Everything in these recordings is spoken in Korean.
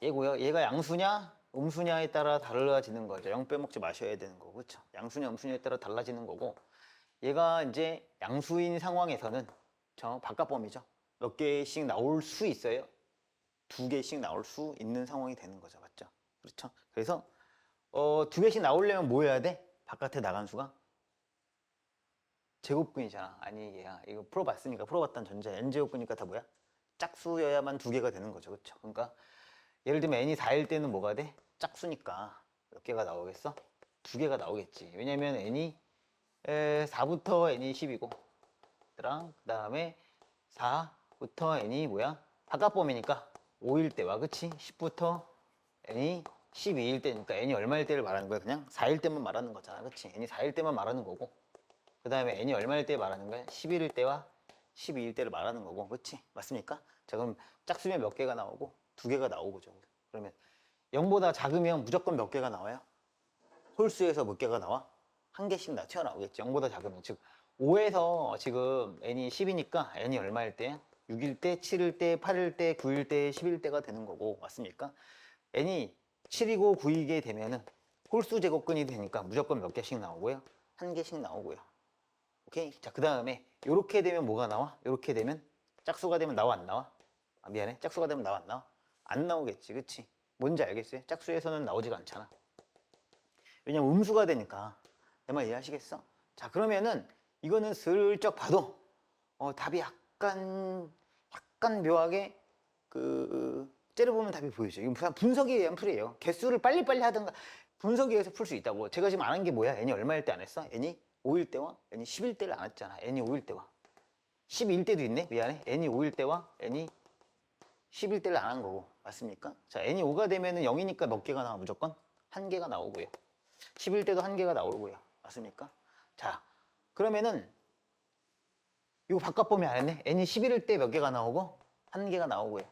얘고요. 얘가 양수냐 음수냐에 따라 달라지는 거죠. 0 빼먹지 마셔야 되는 거고, 그렇죠? 양수냐 음수냐에 따라 달라지는 거고, 얘가 이제 양수인 상황에서는 저 바깥범위죠. 몇 개씩 나올 수 있어요. 2개씩 나올 수 있는 상황이 되는 거죠. 맞죠? 그렇죠? 그래서 2개씩 나오려면 뭐 해야 돼? 바깥에 나간 수가 제곱근이잖아. 아니 얘야. 이거 풀어봤으니까, 풀어봤던 전제 n제곱근이니까 다 뭐야? 짝수여야만 2개가 되는 거죠. 그렇죠? 그러니까 예를 들면 n이 4일 때는 뭐가 돼? 짝수니까 몇 개가 나오겠어? 2개가 나오겠지. 왜냐면 n이 4부터 n이 10이고 그 다음에 4부터 n이 뭐야? 바깥범위니까 5일 때와, 그치? 10부터 n이 12일 때니까 n이 얼마일 때를 말하는 거야? 그냥 4일 때만 말하는 거잖아, 그치? n이 4일 때만 말하는 거고, 그 다음에 n이 얼마일 때 말하는 거야? 11일 때와 12일 때를 말하는 거고, 그치? 맞습니까? 자, 그럼 짝수면 몇 개가 나오고 2개가 나오고, 그러면 0보다 작으면 무조건 몇 개가 나와요? 홀수에서 몇 개가 나와? 1개씩 튀어나오겠지. 0보다 작으면. 즉 5에서 지금 n이 10이니까 n이 얼마일 때? 6일 때, 7일 때, 8일 때, 9일 때, 10일 때가 되는 거고, 맞습니까? n이 7이고 9이게 되면은 홀수 제곱근이 되니까 무조건 몇 개씩 나오고요? 1개씩 나오고요. 오케이? 자, 그 다음에 요렇게 되면 뭐가 나와? 요렇게 되면 짝수가 되면 나와, 안 나와? 아, 미안해. 짝수가 되면 나와, 안 나와? 안 나오겠지, 그치? 뭔지 알겠어요? 짝수에서는 나오지가 않잖아. 왜냐면 음수가 되니까. 내 말 이해하시겠어? 자, 그러면은 이거는 슬쩍 봐도 답이 약간 묘하게 째려보면 답이 보이죠. 이건 그냥 분석에 의한 풀이에요. 개수를 빨리빨리 하든가 분석에 의해서 풀 수 있다고. 제가 지금 안 한 게 뭐야? n이 얼마일 때 안 했어? n이 5일 때와 n이 10일 때를 안 했잖아. n이 5일 때와 12일 때도 있네? 미안해. n이 5일 때와 n이 10일 때를 안 한 거고. 맞습니까? 자, n이 5가 되면은 0이니까 몇 개가 나와? 무조건 1개가 나오고요. 10일 때도 1개가 나오고요. 맞습니까? 자, 그러면은 이거 바깥범위 안 했네? n이 11일 때 몇 개가 나오고 1개가 나오고요.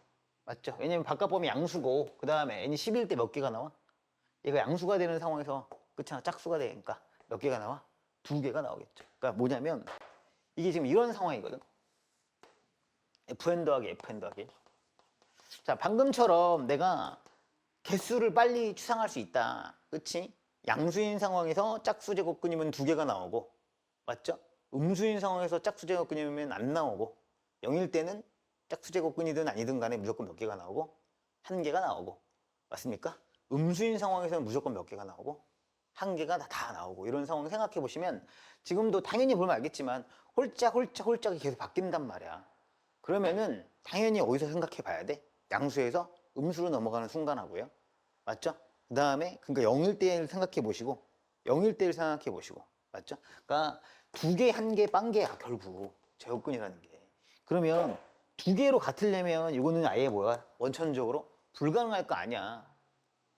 맞죠? 왜냐면 바깥범위 양수고, 그 다음에 n이 10일 때 몇 개가 나와? 얘가 양수가 되는 상황에서, 그렇잖아, 짝수가 되니까 몇 개가 나와? 2개가 나오겠죠. 그러니까 뭐냐면 이게 지금 이런 상황이거든. fn 더하기 fn 더하기. 자, 방금처럼 내가 개수를 빨리 추상할 수 있다. 그치? 양수인 상황에서 짝수 제곱근이면 2개가 나오고, 맞죠? 음수인 상황에서 짝수 제곱근이면 안 나오고, 0일 때는 짝수 제곱근이든 아니든 간에 무조건 몇 개가 나오고 1개가 나오고, 맞습니까? 음수인 상황에서는 무조건 몇 개가 나오고 1개가 다 나오고, 이런 상황 생각해 보시면 지금도 당연히 보면 알겠지만 홀짝이 계속 바뀐단 말이야. 그러면은 당연히 어디서 생각해 봐야 돼? 양수에서 음수로 넘어가는 순간하고요. 맞죠? 그 다음에 그러니까 0일 때를 생각해 보시고 0일 때를 생각해 보시고, 맞죠? 그러니까 2개, 1개, 빵개야 결국 제곱근이라는 게. 그러면 2개로 같으려면 이거는 아예 뭐야? 원천적으로 불가능할 거 아니야.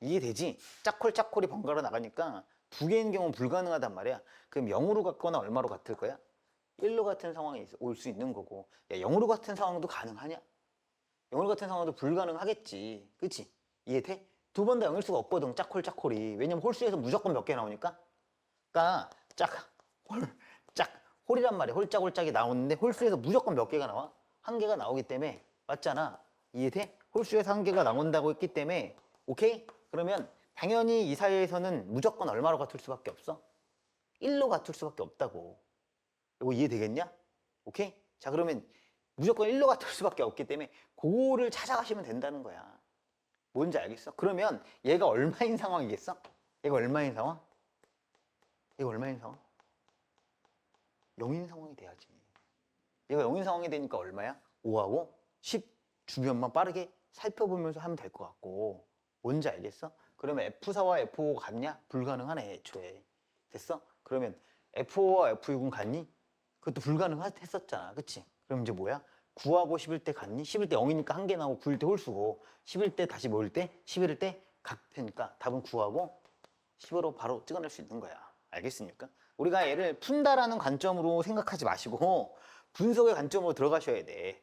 이해되지? 짝콜이 번갈아 나가니까 2개인 경우는 불가능하단 말이야. 그럼 0으로 같거나 얼마로 같을 거야? 1로 같은 상황이 올 수 있는 거고. 야, 0으로 같은 상황도 가능하냐? 0을 같은 상황도 불가능하겠지. 그치? 이해돼? 2번 다 0일 수가 없거든, 짝콜이. 왜냐면 홀수에서 무조건 몇 개 나오니까. 그러니까 홀이란 말이야. 홀짝이 나오는데 홀수에서 무조건 몇 개가 나와? 1개가 나오기 때문에. 맞잖아. 이해돼? 홀수에서 1개가 나온다고 했기 때문에. 오케이? 그러면 당연히 이 사이에서는 무조건 얼마로 같을 수밖에 없어? 1로 같을 수밖에 없다고. 이거 이해되겠냐? 오케이? 자, 그러면 무조건 1로 같을 수밖에 없기 때문에 그거를 찾아가시면 된다는 거야. 뭔지 알겠어? 그러면 얘가 얼마인 상황이겠어? 얘가 얼마인 상황? 얘가 얼마인 상황? 0인 상황이 돼야지. 얘가 0인 상황이 되니까 얼마야? 5하고 10 주변만 빠르게 살펴보면서 하면 될 것 같고. 뭔지 알겠어? 그러면 F4와 F5가 같냐? 불가능하네, 애초에. 됐어? 그러면 F5와 F6은 같니? 그것도 불가능했었잖아. 그치? 그럼 이제 뭐야? 9하고 10일 때 같니? 10일 때 0이니까 1개 나오고 9일 때 홀수고 10일 때 다시 뭐일 때? 11일 때 같으니까 답은 9하고 10으로 바로 찍어낼 수 있는 거야. 알겠습니까? 우리가 얘를 푼다라는 관점으로 생각하지 마시고 분석의 관점으로 들어가셔야 돼.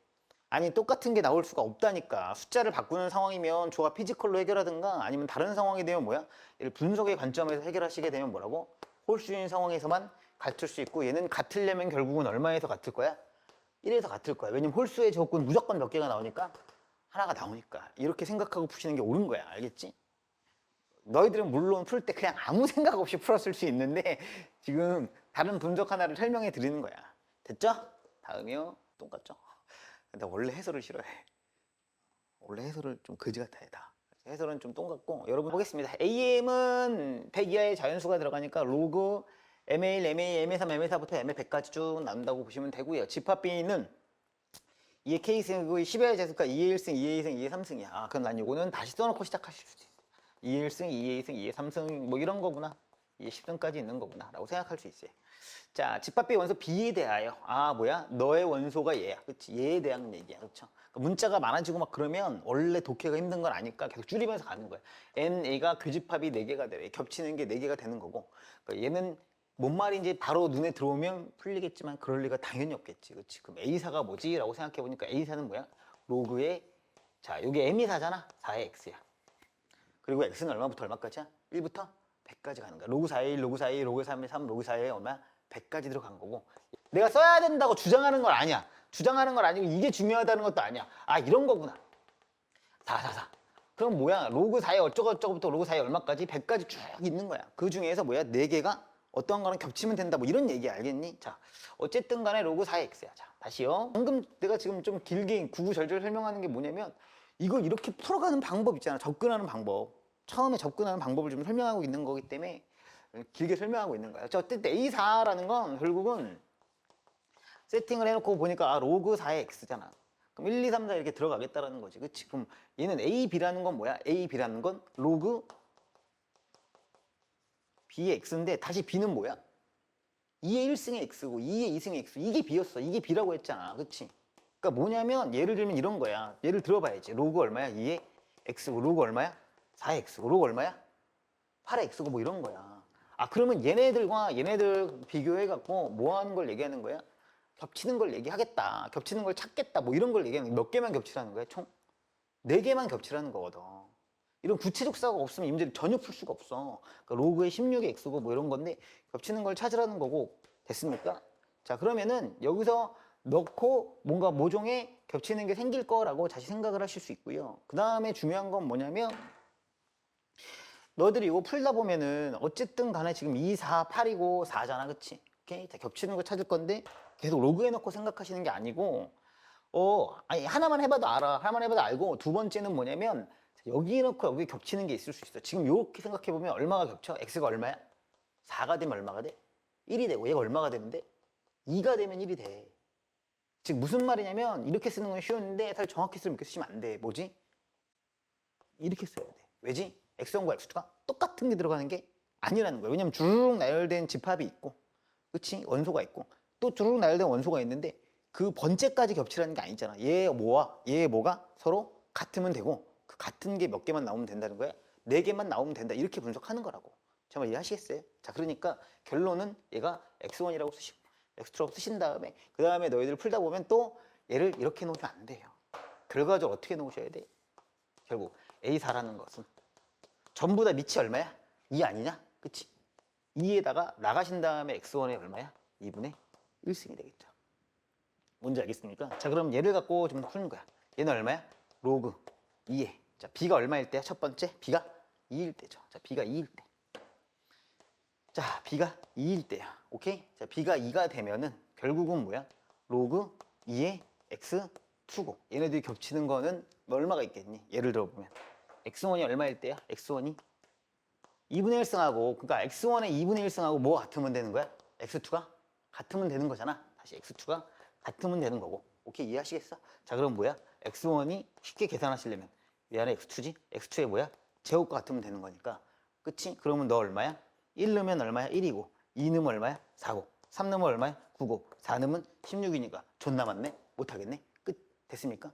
아니, 똑같은 게 나올 수가 없다니까. 숫자를 바꾸는 상황이면 조합 피지컬로 해결하든가 아니면 다른 상황이 되면 뭐야? 얘를 분석의 관점에서 해결하시게 되면 뭐라고? 홀수인 상황에서만 같을 수 있고, 얘는 같으려면 결국은 얼마에서 같을 거야? 1에서 같을 거야. 왜냐면 홀수의 제곱근 무조건 몇 개가 나오니까 하나가 나오니까 이렇게 생각하고 푸시는 게 옳은 거야. 알겠지? 너희들은 물론 풀 때 그냥 아무 생각 없이 풀었을 수 있는데 지금 다른 분석 하나를 설명해 드리는 거야. 됐죠? 다음이요. 똑같죠? 나 원래 해설을 싫어해. 원래 해설을 좀 거지 같아 다. 해설은 좀 똥같고. 여러분 보겠습니다. AM은 100 이하의 자연수가 들어가니까 로그 MA1, MA, MA3, MA4부터 MA100까지 쭉 나온다고 보시면 되고요. 집합비는 2의 K승의 10의 제수가 2의 1승, 2의 2승, 2의 3승이야. 아, 그럼 난 요거는 다시 써놓고 시작하실 수도 있어. 2의 1승, 2의 2승, 2의 3승 뭐 이런 거구나. 2의 10승까지 있는 거구나 라고 생각할 수 있어요. 자, 집합비 원소 B에 대하여. 아, 뭐야? 너의 원소가 얘야. 그치? 얘에 대한 얘기야. 그쵸? 문자가 많아지고 막 그러면 원래 독해가 힘든 건 아니까 계속 줄이면서 가는 거야. NA가 교집합이 4개가 돼. 겹치는 게 4개가 되는 거고. 그러니까 얘는 뭔 말인지 바로 눈에 들어오면 풀리겠지만 그럴 리가 당연히 없겠지. 그치? 그럼 A사가 뭐지? 라고 생각해 보니까 A사는 뭐야? 로그의, 자, 요게 M이사잖아. 4의 X야. 그리고 X는 얼마부터 얼마까지야? 1부터 100까지 가는 거야. 로그 4의 1, 로그 4의 2, 로그 3의 3, 로그 4의 얼마? 100까지 들어간 거고. 내가 써야 된다고 주장하는 건 아니야. 주장하는 건 아니고 이게 중요하다는 것도 아니야. 아, 이런 거구나. 4. 그럼 뭐야? 로그 4의 어쩌고저쩌고부터 로그 4의 얼마까지? 100까지 쭉 있는 거야. 그 중에서 뭐야? 4개가 어떤 거랑 겹치면 된다. 뭐 이런 얘기 알겠니? 자, 어쨌든 간에 로그 4의 x야. 자, 다시요. 방금 내가 지금 좀 길게 구구절절 설명하는 게 뭐냐면 이걸 이렇게 풀어가는 방법 있잖아. 접근하는 방법. 처음에 접근하는 방법을 좀 설명하고 있는 거기 때문에 길게 설명하고 있는 거야. 어쨌든 A4라는 건 결국은 세팅을 해놓고 보니까 아, 로그 4의 x잖아. 그럼 1, 2, 3, 4 이렇게 들어가겠다라는 거지. 그치? 그럼 얘는 A, B라는 건 뭐야? A, B라는 건 로그 B의 x인데 다시 B는 뭐야? 2의 1승의 x고 2의 2승의 x. 이게 B였어. 이게 B라고 했잖아. 그치? 그러니까 뭐냐면 예를 들면 이런 거야. 예를 들어봐야지. 로그 얼마야? 2의 x고 로그 얼마야? 4의 x고 로그 얼마야? 8의 x고 뭐 이런 거야. 아, 그러면 얘네들과 얘네들 비교해갖고 뭐 하는 걸 얘기하는 거야? 겹치는 걸 얘기하겠다. 겹치는 걸 찾겠다. 뭐 이런 걸 얘기하는 거야. 몇 개만 겹치라는 거야? 총 4개만 겹치라는 거거든. 이런 구체적 사가 없으면 이 문제를 전혀 풀 수가 없어. 그러니까 로그의 16의 x고 뭐 이런 건데 겹치는 걸 찾으라는 거고. 됐습니까? 자, 그러면은 여기서 넣고 뭔가 모종에 겹치는 게 생길 거라고 다시 생각을 하실 수 있고요. 그 다음에 중요한 건 뭐냐면 너희들이 이거 풀다 보면은 어쨌든 간에 지금 2, 4, 8이고 4잖아. 그치? 오케이? 자, 겹치는 거 찾을 건데 계속 로그 해놓고 생각하시는 게 아니고 아니 하나만 해봐도 알아. 하나만 해봐도 알고 두 번째는 뭐냐면 여기 넣고 여기 겹치는 게 있을 수 있어. 지금 이렇게 생각해보면 얼마가 겹쳐? x가 얼마야? 4가 되면 얼마가 돼? 1이 되고 얘가 얼마가 되는데? 2가 되면 1이 돼. 즉 무슨 말이냐면 이렇게 쓰는 건 쉬웠는데 사실 정확히 쓰면 이렇게 쓰시면 안 돼. 뭐지? 이렇게 써야 돼. 왜지? x1과 x2가 똑같은 게 들어가는 게 아니라는 거야. 왜냐면 주르륵 나열된 집합이 있고 그치? 원소가 있고 또 주르륵 나열된 원소가 있는데 그 번째까지 겹치라는 게 아니잖아. 얘 뭐와 얘 뭐가 서로 같으면 되고 그 같은 게 몇 개만 나오면 된다는 거야. 4개만 나오면 된다. 이렇게 분석하는 거라고. 정말 이해하시겠어요? 자, 그러니까 결론은 얘가 x1이라고 쓰시고 x2라고 쓰신 다음에 그 다음에 너희들 풀다 보면 또 얘를 이렇게 놓으면 안 돼요. 결과적으로 어떻게 놓으셔야 돼? 결국 A4라는 것은 전부 다 밑이 얼마야? 2 아니냐? 그치? 2에다가 나가신 다음에 x1이 얼마야? 2분의 1승이 되겠죠. 뭔지 알겠습니까? 자, 그럼 얘를 갖고 좀 푸는 거야. 얘는 얼마야? 로그 2에. 자, b가 얼마일 때야? 첫 번째 b가 2일 때죠. 자, b가 2일 때. 자, b가 2일 때야. 오케이? 자, b가 2가 되면은 결국은 뭐야? 로그 2의 x2고 얘네들이 겹치는 거는 얼마가 있겠니? 예를 들어보면 x1이 얼마일 때야? x1이 2분의 1승하고 그러니까 x1의 2분의 1승하고 뭐 같으면 되는 거야? x2가 같으면 되는 거잖아. 다시 x2가 같으면 되는 거고. 오케이, 이해하시겠어? 자, 그럼 뭐야? x1이 쉽게 계산하시려면 미안해 x2지? x2에 뭐야? 제곱과 같으면 되는 거니까. 그치? 그러면 너 얼마야? 1 넣으면 얼마야? 1이고 2 넣으면 얼마야? 4고 3 넣으면 얼마야? 9고 4 넣으면 16이니까 존나 많네? 못하겠네? 끝. 됐습니까?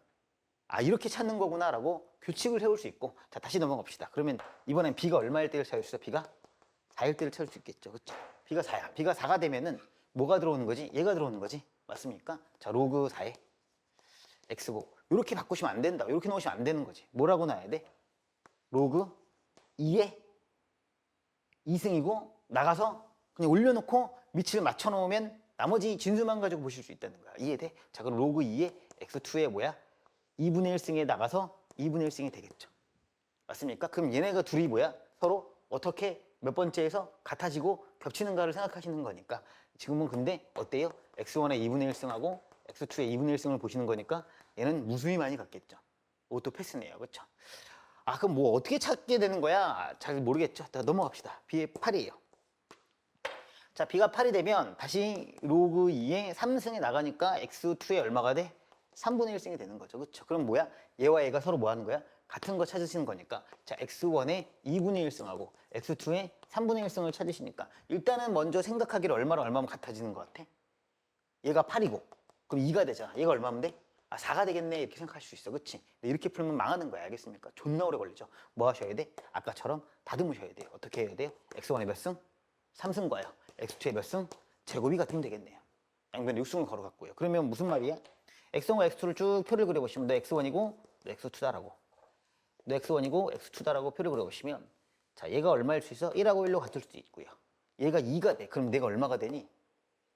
아, 이렇게 찾는 거구나 라고 규칙을 세울 수 있고. 자, 다시 넘어갑시다. 그러면 이번엔 b가 얼마일 때를 찾을 수 있어? b가 4일 때를 찾을 수 있겠죠. 그쵸? b가 4야. b가 4가 되면은 뭐가 들어오는 거지? 얘가 들어오는 거지. 맞습니까? 자, 로그 4에 x고 이렇게 바꾸시면 안 된다. 이렇게 넣으시면 안 되는 거지. 뭐라고 놔야 돼? 로그 2에 2승이고 나가서 그냥 올려놓고 밑을 맞춰놓으면 나머지 진수만 가지고 보실 수 있다는 거야. 이해돼? 자, 그럼 로그 2에 x2에 뭐야? 2분의 1승에 나가서 2분의 1승이 되겠죠. 맞습니까? 그럼 얘네가 둘이 뭐야? 서로 어떻게 몇 번째에서 같아지고 겹치는가를 생각하시는 거니까 지금은 근데 어때요? x1의 2분의 1승하고 x2의 2분의 1승을 보시는 거니까 얘는 무수히 많이 같겠죠. 오토 패스네요. 그렇죠? 아 그럼 뭐 어떻게 찾게 되는 거야? 잘 모르겠죠. 자, 넘어갑시다. b의 8이에요. 자 b가 8이 되면 다시 로그 2의 3승에 나가니까 x2의 얼마가 돼? 3분의 1승이 되는 거죠. 그렇죠? 그럼 뭐야? 얘와 얘가 서로 뭐 하는 거야? 같은 거 찾으시는 거니까 자 x1의 2분의 1승하고 x2의 3분의 1승을 찾으시니까 일단은 먼저 생각하기를 얼마랑 얼마면 같아지는 것 같아? 얘가 8이고 그럼 2가 되잖아. 얘가 얼마면 돼? 아 4가 되겠네 이렇게 생각하실 수 있어. 그치? 이렇게 풀면 망하는 거야. 알겠습니까? 존나 오래 걸리죠. 뭐 하셔야 돼? 아까처럼 다듬으셔야 돼요. 어떻게 해야 돼요? x1의 몇 승? 3승과요. x2의 몇 승? 제곱이 같으면 되겠네요. 양변에 6승을 걸어갔고요. 그러면 무슨 말이야? x1과 x2를 쭉 표를 그려보시면 너 x1이고 너 x2다라고 너 x1이고 x2다라고 표를 그려보시면 자 얘가 얼마일 수 있어? 1하고 1로 같을 수도 있고요. 얘가 2가 돼. 그럼 내가 얼마가 되니?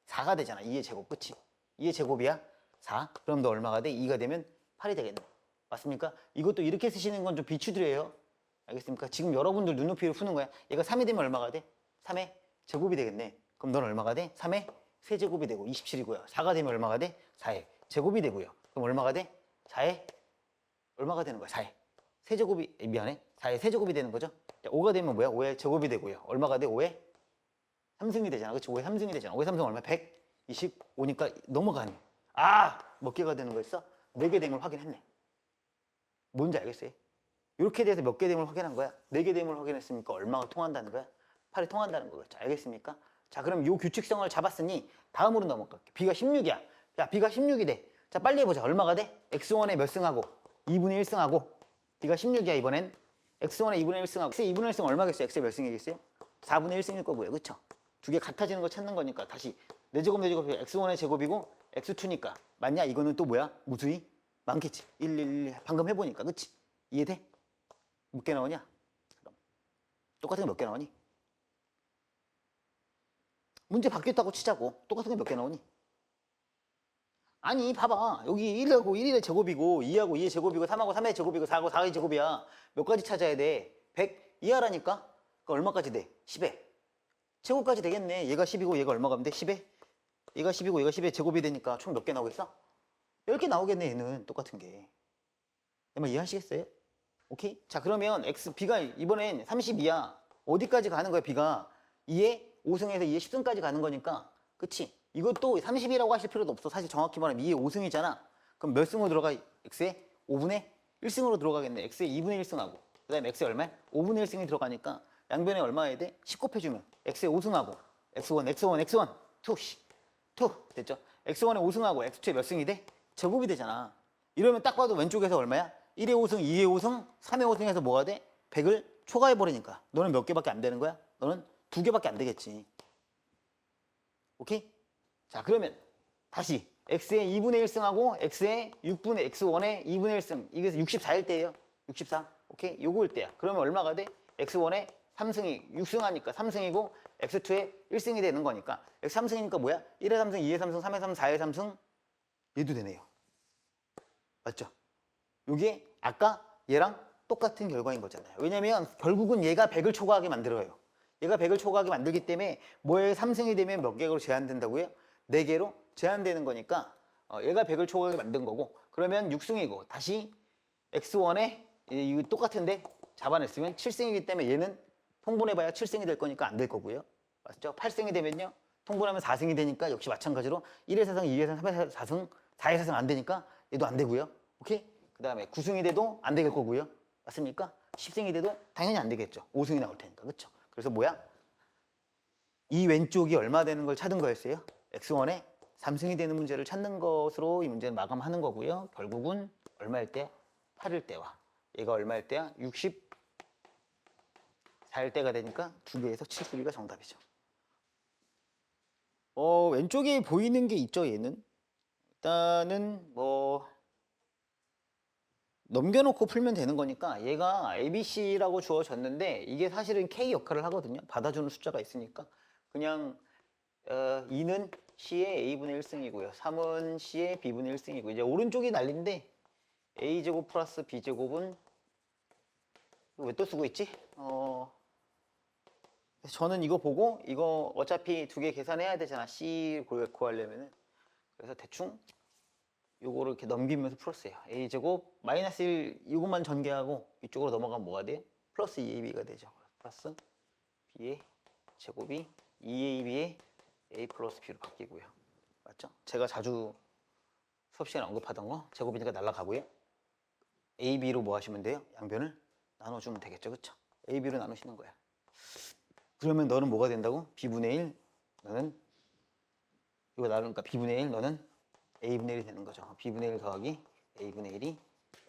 4가 되잖아. 2의 제곱. 그치? 2의 제곱이야? 4. 그럼 너 얼마가 돼? 2가 되면 8이 되겠네. 맞습니까? 이것도 이렇게 쓰시는 건 좀 비추드려요. 알겠습니까? 지금 여러분들 눈높이를 푸는 거야. 얘가 3이 되면 얼마가 돼? 3의 제곱이 되겠네. 그럼 넌 얼마가 돼? 3의 세제곱이 되고 27이고요. 4가 되면 얼마가 돼? 4의 제곱이 되고요. 그럼 얼마가 돼? 4의 얼마가 되는 거야? 4의 세제곱이 미안해. 4의 세제곱이 되는 거죠. 5가 되면 뭐야? 5의 제곱이 되고요. 얼마가 돼? 5의 3승이 되잖아. 그렇지? 5의 3승이 되잖아. 5의 3승 얼마? 125니까 넘어가네. 아! 몇 개가 되는 거였어? 4개 됨을 확인했네. 뭔지 알겠어요? 이렇게 돼서 몇 개 됨을 확인한 거야? 4개 됨을 확인했으니까 얼마가 통한다는 거야? 8이 통한다는 거겠죠. 알겠습니까? 자, 그럼 이 규칙성을 잡았으니 다음으로 넘어갈게. B가 16이야. 야, B가 16이 돼. 자, 빨리 해보자. 얼마가 돼? X1의 몇 승하고 2분의 1승하고 B가 16이야, 이번엔. X1의 2분의 1승하고 X의 2분의 1승 얼마겠어요? X의 몇 승이겠어요? 4분의 1승일 거고요. 그쵸? 두 개 같아지는 거 찾는 거니까 다시 4제곱 4제곱 X1의 제곱이고 X2니까 맞냐? 이거는 또 뭐야? 무수히 많겠지. 1, 1, 1 방금 해보니까. 그치? 이해돼? 몇 개 나오냐? 그럼 똑같은 게 몇 개 나오니? 문제 바뀌었다고 치자고. 똑같은 게 몇 개 나오니? 아니 봐봐. 여기 1하고 1의 제곱이고 2하고 2의 제곱이고 3하고 3의 제곱이고 4하고 4의 제곱이야. 몇 가지 찾아야 돼? 100 이하라니까? 그럼 얼마까지 돼? 10에. 제곱까지 되겠네. 얘가 10이고 얘가 얼마가 돼? 10에? 얘가 10이고 얘가 10에 제곱이 되니까 총 몇 개 나오겠어? 10개 나오겠네 얘는 똑같은 게. 내 말 이해하시겠어요? 오케이? 자 그러면 B가 이번엔 32야. 어디까지 가는 거야 B가? 2에 5승에서 2에 10승까지 가는 거니까 그치? 이것도 30이라고 하실 필요도 없어. 사실 정확히 말하면 2에 5승이잖아. 그럼 몇 승으로 들어가? X에 5분의 1승으로 들어가겠네. X에 2분의 1승하고 그 다음에 X에 얼마야? 5분의 1승이 들어가니까 양변에 얼마 해야 돼? 10 곱해주면 X에 5승하고 X1 2 됐죠? X1에 5승하고 X2에 몇 승이 돼? 제곱이 되잖아. 이러면 딱 봐도 왼쪽에서 얼마야? 1에 5승, 2에 5승, 3에 5승에서 뭐가 돼? 100을 초과해버리니까 너는 몇 개밖에 안 되는 거야? 너는 2개밖에 안 되겠지. 오케이? 자 그러면 다시 X의 2분의 1승하고 X의 6분의 X1의 2분의 1승 이게 64일 때예요. 64. 오케이? 요거일 때야. 그러면 얼마가 돼? X1의 3승이 6승하니까 3승이고 X2의 1승이 되는 거니까 X 3승이니까 뭐야? 1의 3승, 2의 3승, 3의 3승, 4의 3승 얘도 되네요. 맞죠? 요게 아까 얘랑 똑같은 결과인 거잖아요. 왜냐면 결국은 얘가 100을 초과하게 만들어요. 얘가 100을 초과하게 만들기 때문에 뭐에 3승이 되면 몇 개로 제한된다고요? 4개로 제한되는 거니까 얘가 100을 초과하게 만든 거고 그러면 6승이고 다시 X1에 이거 똑같은데 잡아냈으면 7승이기 때문에 얘는 통분해봐야 7승이 될 거니까 안 될 거고요. 맞죠? 8승이 되면요. 통분하면 4승이 되니까 역시 마찬가지로 1의 4승, 2의 4승, 3의 4승, 4의 4승 안 되니까 얘도 안 되고요. 오케이? 그 다음에 9승이 돼도 안 될 거고요. 맞습니까? 10승이 돼도 당연히 안 되겠죠. 5승이 나올 테니까. 그렇죠? 그래서 뭐야? 이 왼쪽이 얼마 되는 걸 찾은 거였어요. X1에 3승이 되는 문제를 찾는 것으로 이 문제는 마감하는 거고요. 결국은 얼마일 때? 8일 때와 얘가 얼마일 때야? 64일 때가 되니까 2개에서 7수비가 정답이죠. 왼쪽에 보이는 게 있죠, 얘는. 일단은 뭐 넘겨놓고 풀면 되는 거니까 얘가 ABC라고 주어졌는데 이게 사실은 K 역할을 하거든요. 받아주는 숫자가 있으니까 그냥 2는 C의 A분의 1승이고요. 3은 C의 B분의 1승이고 이제 오른쪽이 난리인데 a제곱 플러스 b제곱은 왜 또 쓰고 있지? 저는 이거 보고 이거 어차피 두 개 계산해야 되잖아. C 구하려면은. 그래서 대충 요거를 이렇게 넘기면서 풀었어요. a제곱 마이너스 1 이것만 전개하고 이쪽으로 넘어가면 뭐가 돼요? 플러스 2ab가 되죠. 플러스 b의 제곱이 2ab의 a 플러스 b로 바뀌고요. 맞죠? 제가 자주 수업 시간에 언급하던 거 제곱이니까 날라가고요. ab로 뭐 하시면 돼요? 양변을 나눠주면 되겠죠. 그쵸? ab로 나누시는 거야. 그러면 너는 뭐가 된다고? b분의 1 너는 이거 나누니까 b분의 1 너는 a분의 1이 되는 거죠. b분의 1 더하기 a분의 1이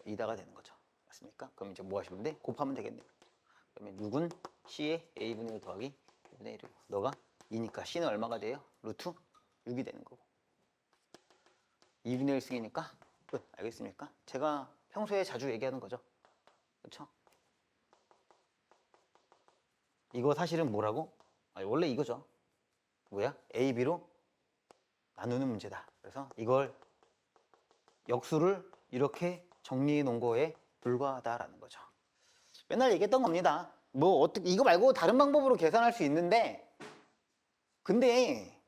2다가 되는 거죠. 맞습니까? 그럼 이제 뭐 하시면 돼? 곱하면 되겠네요. 그러면 6은 c의 a분의 1 더하기 b분의 1이고 너가 2니까 c는 얼마가 돼요? 루트 6이 되는 거고 2분의 1 승이니까 끝. 알겠습니까? 제가 평소에 자주 얘기하는 거죠. 그렇죠? 이거 사실은 뭐라고? 원래 이거죠. 뭐야? A, B로 나누는 문제다. 그래서 이걸 역수를 이렇게 정리해 놓은 거에 불과하다라는 거죠. 맨날 얘기했던 겁니다. 뭐 어떻게 이거 말고 다른 방법으로 계산할 수 있는데 근데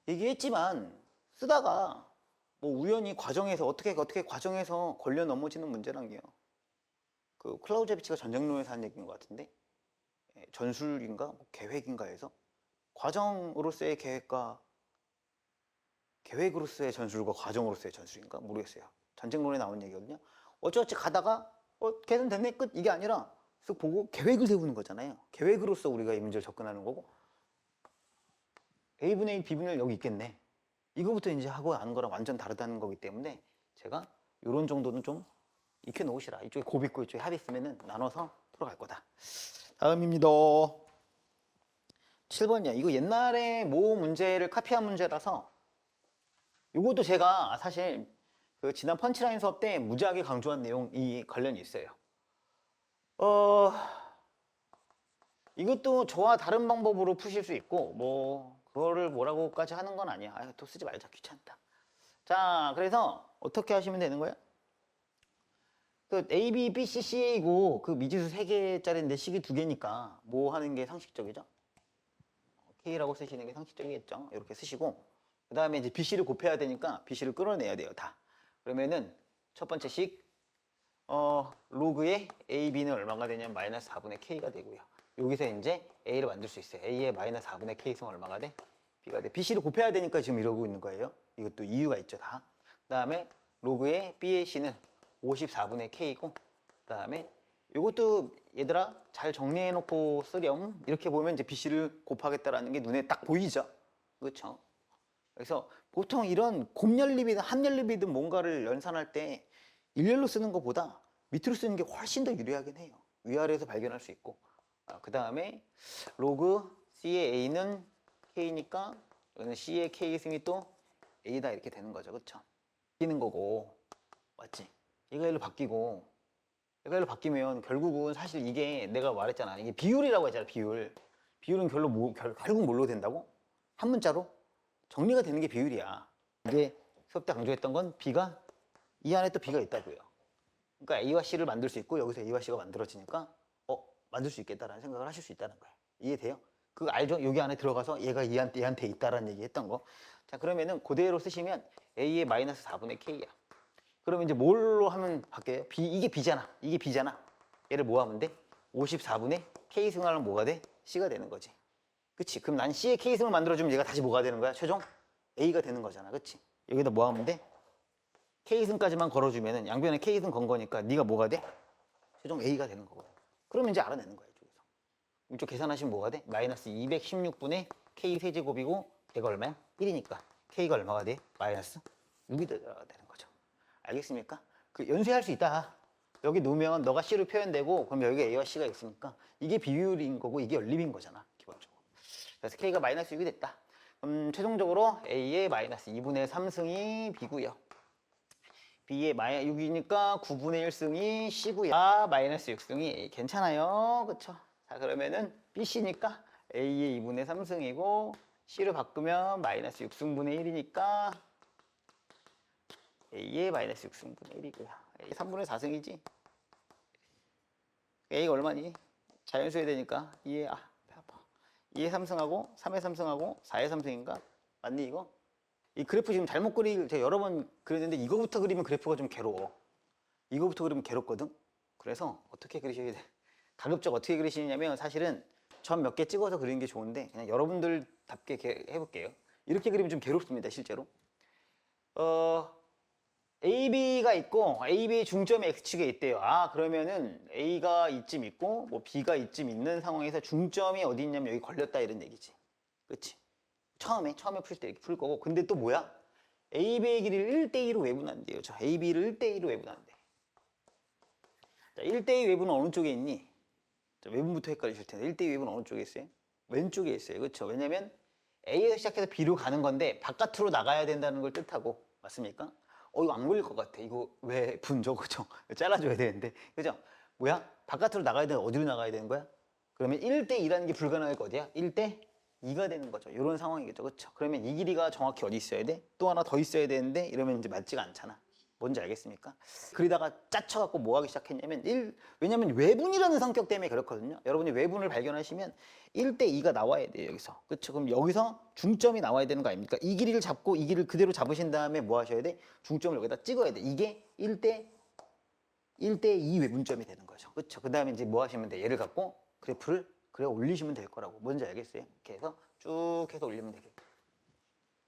얘기했지만 쓰다가 뭐 우연히 과정에서 어떻게 과정에서 걸려 넘어지는 문제란 게요. 그 클라우제비치가 전쟁론에서 한 얘기인 것 같은데 전술인가 뭐 계획인가 해서 과정으로서의 계획과 계획으로서의 전술과 과정으로서의 전술인가 모르겠어요. 전쟁론에 나온 얘기거든요. 어찌어찌 가다가 계산됐네 끝 이게 아니라 쓱 보고 계획을 세우는 거잖아요. 계획으로서 우리가 이 문제를 접근하는 거고 A분의 1, B분의 1 여기 있겠네. 이거부터 이제 하고 아는 거랑 완전 다르다는 거기 때문에 제가 이런 정도는 좀 익혀 놓으시라. 이쪽에 곱 있고 이쪽에 합 있으면은 나눠서 풀어갈 거다. 다음입니다. 7번이야. 이거 옛날에 모 문제를 카피한 문제라서 이것도 제가 사실 그 지난 펀치라인 수업 때 무지하게 강조한 내용이 관련이 있어요. 이것도 저와 다른 방법으로 푸실 수 있고 뭐 그거를 뭐라고까지 하는 건 아니야. 또 쓰지 말자. 귀찮다. 자, 그래서 어떻게 하시면 되는 거야? 그 A, B, B, C, C이고 그 미지수 3개짜리인데 식이 2개니까 뭐 하는 게 상식적이죠? K라고 쓰시는 게 상식적이겠죠? 이렇게 쓰시고 그 다음에 이제 BC를 곱해야 되니까 BC를 끌어내야 돼요. 다. 그러면은 첫 번째 식 로그의 A, B는 얼마가 되냐면 마이너스 4분의 K가 되고요. 여기서 이제 A를 만들 수 있어요. A의 마이너스 4분의 K승 얼마가 돼? B가 돼. BC를 곱해야 되니까 지금 이러고 있는 거예요. 이것도 이유가 있죠. 다. 그 다음에 로그의 B의 C는 54분의 K고 그 다음에 이것도 얘들아 잘 정리해 놓고 쓰렴. 이렇게 보면 이제 BC를 곱하겠다라는 게 눈에 딱 보이죠. 그렇죠? 그래서 보통 이런 곱연립이든 합연립이든 뭔가를 연산할 때 일렬로 쓰는 것보다 밑으로 쓰는 게 훨씬 더 유리하긴 해요. 위아래에서 발견할 수 있고 그 다음에 로그 C의 A는 K니까 여기는 C의 K승이 또 A다 이렇게 되는 거죠. 그렇죠? 바뀌는 거고 맞지? 얘가 일로 바뀌고 얘가 일로 바뀌면 결국은 사실 이게 내가 말했잖아. 이게 비율이라고 했잖아. 비율은 결국 뭘로 된다고? 한 문자로 정리가 되는 게 비율이야. 이게 수업 때 강조했던 건 B가 이 안에 또 B가 있다고요. 그러니까 A와 C를 만들 수 있고 여기서 A와 C가 만들어지니까 만들 수 있겠다라는 생각을 하실 수 있다는 거예요. 이해돼요? 그거 알죠? 여기 안에 들어가서 얘가 얘한테 있다라는 얘기 했던 거. 자, 그러면은 그대로 쓰시면 A의 마이너스 4분의 K야. 그러면 이제 뭘로 하면 바뀌어요? 이게 B잖아. 이게 B잖아. 얘를 뭐 하면 돼? 54분의 K승하면 뭐가 돼? C가 되는 거지. 그치? 그럼 난 C의 K승을 만들어주면 얘가 다시 뭐가 되는 거야? 최종 A가 되는 거잖아. 그치? 여기다 뭐 하면 돼? K승까지만 걸어주면은 양변에 K승 건 거니까 네가 뭐가 돼? 최종 A가 되는 거거든. 그러면 이제 알아내는 거야. 이쪽에서. 이쪽 계산하시면 뭐가 돼? 마이너스 216분의 K 세제곱이고 걔가 얼마야? 1이니까 K가 얼마가 돼? 마이너스 6이 되는 거죠. 알겠습니까? 그 연수할 수 있다. 여기 놓으면 너가 C로 표현되고 그럼 여기가 A와 C가 있으니까 이게 비율인 거고 이게 연립인 거잖아. 기본적으로. 그래서 K가 마이너스 6이 됐다. 최종적으로 A의 마이너스 2분의 3승이 B고요. B의 마이너스 6이니까 9분의 1승이 C고요. 마이너스 6승이 괜찮아요. 그쵸? 자, 그러면은 BC니까 A의 2분의 3승이고 C로 바꾸면 마이너스 6승분의 1이니까 A의 마이너스 6승분의 1이고요. 3분의 4승이지. A가 얼마니? 자연수에 되니까 2의 배 아파. 2의 3승하고 3의 3승하고 4의 3승인가? 맞니 이거? 이 그래프 지금 잘못 제가 여러 번 그랬는데 이거부터 그리면 그래프가 좀 괴로워. 이거부터 그리면 괴롭거든. 그래서 어떻게 그리셔야 돼? 가급적 어떻게 그리시냐면 사실은 점 몇 개 찍어서 그리는 게 좋은데 그냥 여러분들답게 해볼게요. 이렇게 그리면 좀 괴롭습니다, 실제로. AB가 있고 AB 중점이 X축에 있대요. 아, 그러면은 A가 이쯤 있고 뭐 B가 이쯤 있는 상황에서 중점이 어디 있냐면 여기 걸렸다 이런 얘기지. 그치? 처음에 풀 때 이렇게 풀 거고. 근데 또 뭐야? AB의 길이를 1대2로 외분한대요. 자, AB를 1대2로 외분한대. 자, 1대2 외분은 어느 쪽에 있니? 자, 외분부터 헷갈리실 텐데 1대2 외분은 어느 쪽에 있어요? 왼쪽에 있어요. 그렇죠? 왜냐면 A에서 시작해서 B로 가는 건데 바깥으로 나가야 된다는 걸 뜻하고. 맞습니까? 이거 안 걸릴 것 같아. 이거 왜 분 저거죠? 잘라줘야 되는데. 그죠? 뭐야? 바깥으로 나가야 되는 어디로 나가야 되는 거야? 그러면 1대2라는 게 불가능할 거 어디야? 1대2가 되는 거죠. 이런 상황이겠죠. 그렇죠? 그러면 이 길이가 정확히 어디 있어야 돼? 또 하나 더 있어야 되는데 이러면 이제 맞지가 않잖아. 뭔지 알겠습니까? 그러다가 짜쳐갖고 뭐 하기 시작했냐면 왜냐면 외분이라는 성격 때문에 그렇거든요. 여러분이 외분을 발견하시면 1대2가 나와야 돼요, 여기서. 그렇죠? 그럼 여기서 중점이 나와야 되는 거 아닙니까? 이 길이를 잡고 이 길이를 그대로 잡으신 다음에 뭐 하셔야 돼? 중점을 여기다 찍어야 돼. 이게 1대2 외분점이 되는 거죠. 그렇죠? 그 다음에 이제 뭐 하시면 돼? 얘를 갖고 그래프를 그래 올리시면 될 거라고. 뭔지 알겠어요? 이렇게 해서 쭉 해서 올리면 되겠다.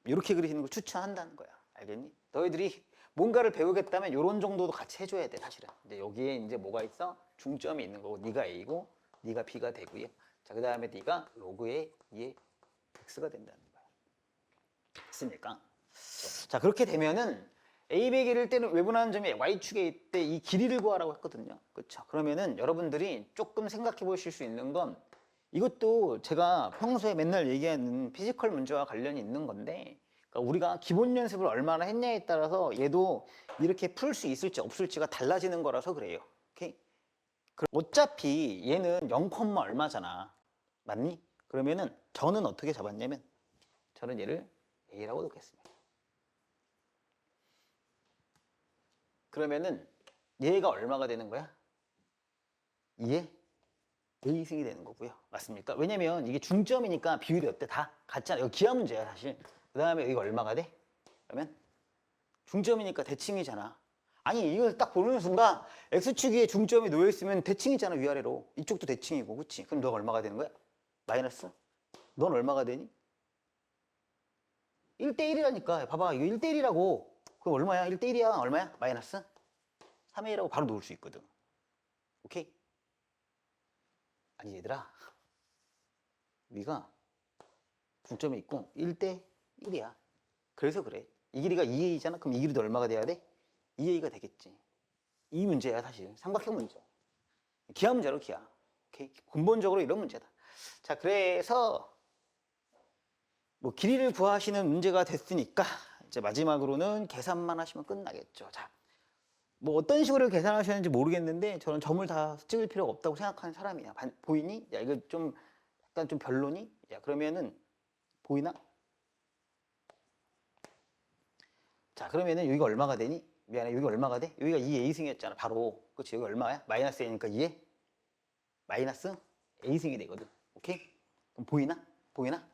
이렇게 그리시는 걸 추천한다는 거야. 알겠니? 너희들이 뭔가를 배우겠다면 이런 정도도 같이 해줘야 돼, 사실은. 이제 여기에 이제 뭐가 있어? 중점이 있는 거고, 네가 A고, 네가 B가 되고요. 자, 그 다음에 네가 로그의 2의 X가 된다는 거야. 됐습니까? 자, 그렇게 되면은 AB의 길이를 때는 외분하는 점이 Y축에 있대 이 길이를 구하라고 했거든요. 그렇죠? 그러면은 여러분들이 조금 생각해 보실 수 있는 건 이것도 제가 평소에 맨날 얘기하는 피지컬 문제와 관련이 있는 건데 그러니까 우리가 기본 연습을 얼마나 했냐에 따라서 얘도 이렇게 풀 수 있을지 없을지가 달라지는 거라서 그래요. 오케이? 어차피 얘는 0, 얼마잖아. 맞니? 그러면은 저는 어떻게 잡았냐면 저는 얘를 A라고 놓겠습니다. 그러면은 얘가 얼마가 되는 거야? 2에 A승이 되는 거고요. 맞습니까? 왜냐면 이게 중점이니까 비율이 어때? 다 같잖아. 이거 기하 문제야, 사실. 그 다음에 여기가 얼마가 돼? 그러면 중점이니까 대칭이잖아. 아니 이걸 딱 보는 순간 X축 위에 중점이 놓여있으면 대칭이잖아, 위아래로. 이쪽도 대칭이고, 그치? 그럼 너가 얼마가 되는 거야? 마이너스? 넌 얼마가 되니? 1대1이라니까. 봐봐, 이거 1대1이라고. 그럼 얼마야? 1대1이야. 얼마야? 마이너스? 3의 1이라고 바로 놓을 수 있거든. 오케이? 아니 얘들아, 우리가 중점이 있고 1대1이야. 그래서 그래. 이 길이가 2a잖아. 그럼 이 길이도 얼마가 돼야 돼? 2a가 되겠지. 이 문제야, 사실. 삼각형 문제. 기하 문제로 기하. 오케이? 근본적으로 이런 문제다. 자, 그래서 뭐 길이를 구하시는 문제가 됐으니까 이제 마지막으로는 계산만 하시면 끝나겠죠. 자, 뭐 어떤 식으로 계산하셨는지 모르겠는데 저는 점을 다 찍을 필요가 없다고 생각하는 사람이야. 보이니? 야, 이거 좀 약간 좀 별로니? 야, 그러면은 보이나? 자, 그러면은 여기가 얼마가 되니? 미안해, 여기 얼마가 돼? 여기가 2a승이었잖아, 바로. 그렇지? 여기 얼마야? 마이너스 a니까 2에 마이너스 a승이 되거든. 오케이? 그럼 보이나? 보이나?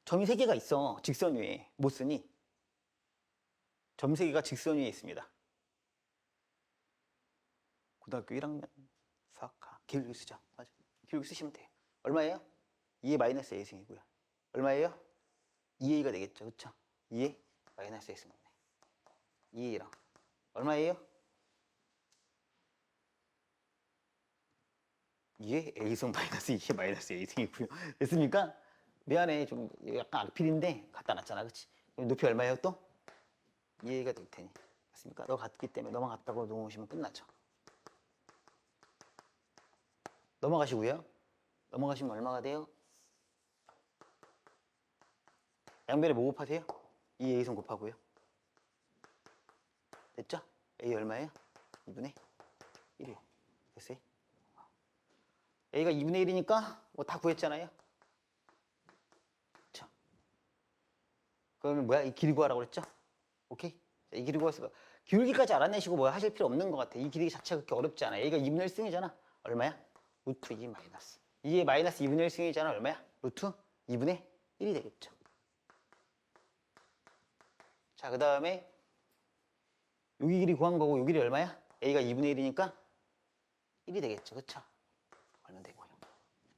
점이 3개가 있어, 직선 위에. 못 쓰니? 점 3개가 직선 위에 있습니다. 고등학교 1학년 수학과 기울기 쓰자. 맞아. 기울기 쓰시면 돼요. 얼마예요? 2의 마이너스 a승이고요. 얼마예요? 2a가 되겠죠. 그쵸? 2의 마이너스 a승이네. 2a랑 얼마예요? 2의 a승 마이너스 2의 마이너스 a승이고요. 됐습니까? 미안해. 좀 약간 악필인데 갖다 놨잖아. 그치? 높이 얼마예요 또? 2a가 될 테니. 맞습니까? 너 같기 때문에 너만 같다고 놓으시면 끝나죠. 넘어가시고요. 넘어가시면 얼마가 돼요? 양변에 뭐 곱하세요? 2a승 곱하고요. 됐죠? a 얼마예요? 2분의 1이에요. 됐어요? a가 2분의 1이니까 뭐 다 구했잖아요. 그렇죠? 그러면 뭐야? 이 길이 구하라고 그랬죠? 오케이? 자, 이 길이 구했어. 기울기까지 알아내시고 뭐 하실 필요 없는 것 같아. 이 길이 자체가 그렇게 어렵지 않아. 얘가 2분의 1승이잖아. 얼마야? 루트 2 마이너스. 이게 마이너스 2분의 1승이잖아. 얼마야? 루트 2분의 1이 되겠죠. 자, 그 다음에 여기 길이 구한 거고 요 길이 얼마야? A가 2분의 1이니까 1이 되겠죠. 그쵸? 얼마 되고요.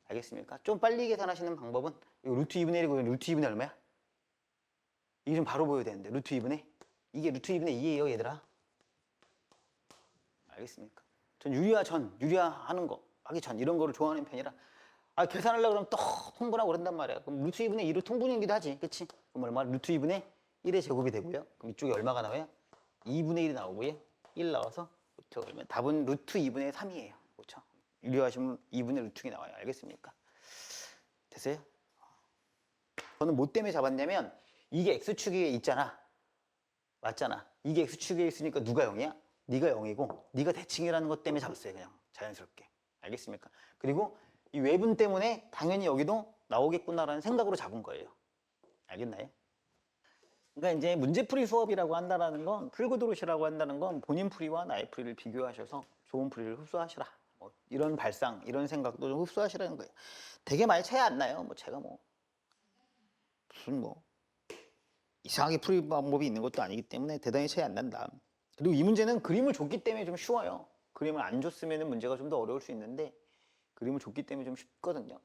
알겠습니까? 좀 빨리 계산하시는 방법은 이거 루트 2분의 1이고 루트 2분의 얼마야? 이게 좀 바로 보여야 되는데 루트 2분의 이게 루트 2분의 2예요 얘들아. 알겠습니까? 전 유리화 하는 거 하기 전 이런 거를 좋아하는 편이라 계산하려고 그러면 또 통분하고 그런단 말이야. 그럼 루트 2분의 2로 통분이기도 하지. 그치? 그럼 얼마? 루트 2분의 1의 제곱이 되고요. 그럼 이쪽에 얼마가 나와요? 2분의 1이 나오고요. 1 나와서 루트 그러면 답은 루트 2분의 3이에요. 그렇죠? 유리화하시면 2분의 루트가 나와요. 알겠습니까? 됐어요? 저는 뭐 때문에 잡았냐면 이게 X축에 있잖아. 맞잖아. 이게 X축에 있으니까 누가 0이야? 네가 0이고 네가 대칭이라는 것 때문에 잡았어요. 그냥 자연스럽게. 알겠습니까? 그리고 이 외분 때문에 당연히 여기도 나오겠구나라는 생각으로 잡은 거예요. 알겠나요? 그러니까 이제 문제풀이 수업이라고 한다는 건 풀고 들어오시라고 한다는 건 본인 풀이와 나의 풀이를 비교하셔서 좋은 풀이를 흡수하시라. 뭐 이런 발상, 이런 생각도 좀 흡수하시라는 거예요. 되게 많이 차이 안 나요. 뭐 제가 뭐 무슨 뭐 이상하게 풀이 방법이 있는 것도 아니기 때문에 대단히 차이 안 난다. 그리고 이 문제는 그림을 줬기 때문에 좀 쉬워요. 그림을 안 줬으면 문제가 좀 더 어려울 수 있는데 그림을 줬기 때문에 좀 쉽거든요.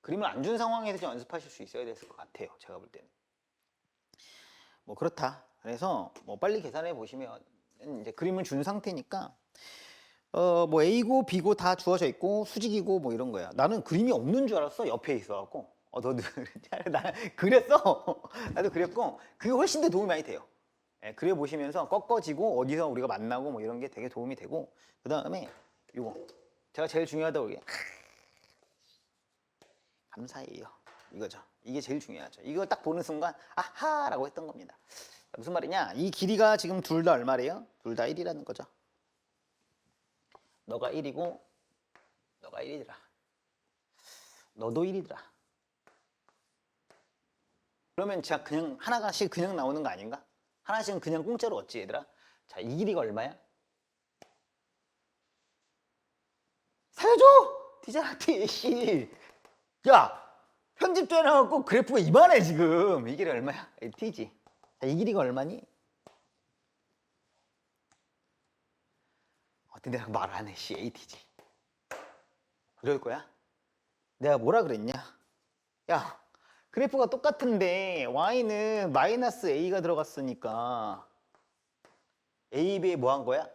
그림을 안 준 상황에서 좀 연습하실 수 있어야 됐을 것 같아요. 제가 볼 때는. 뭐 그렇다. 그래서 뭐 빨리 계산해 보시면 이제 그림을 준 상태니까 뭐 A고 B고 다 주어져 있고 수직이고 뭐 이런 거야. 나는 그림이 없는 줄 알았어. 옆에 있어갖고. 너도 나 그랬어. 나도 그랬고 그게 훨씬 더 도움이 많이 돼요. 예, 그려 보시면서 꺾어지고 어디서 우리가 만나고 뭐 이런 게 되게 도움이 되고 그 다음에 이거 제가 제일 중요하다고 그게 감사해요. 이거죠. 이게 제일 중요하죠. 이거 딱 보는 순간 아하라고 했던 겁니다. 무슨 말이냐? 이 길이가 지금 둘 다 얼마래요? 둘 다 1이라는 거죠. 너가 1이고 너가 1이더라. 너도 1이더라. 그러면 진짜 그냥 하나씩 그냥 나오는 거 아닌가? 하나씩은 그냥 공짜로 얻지 얘들아. 자, 이 길이가 얼마야? 살려줘! T잖아 T. 야! 편집도 해놔갖고 그래프가 이만해 지금. 이 길이 얼마야? T지. 자, 이 길이가 얼마니? 근데 내가 말 안 해. AT지. 이럴 거야? 내가 뭐라 그랬냐? 야, 그래프가 똑같은데 y는 마이너스 a가 들어갔으니까 a 배에 뭐 한 거야?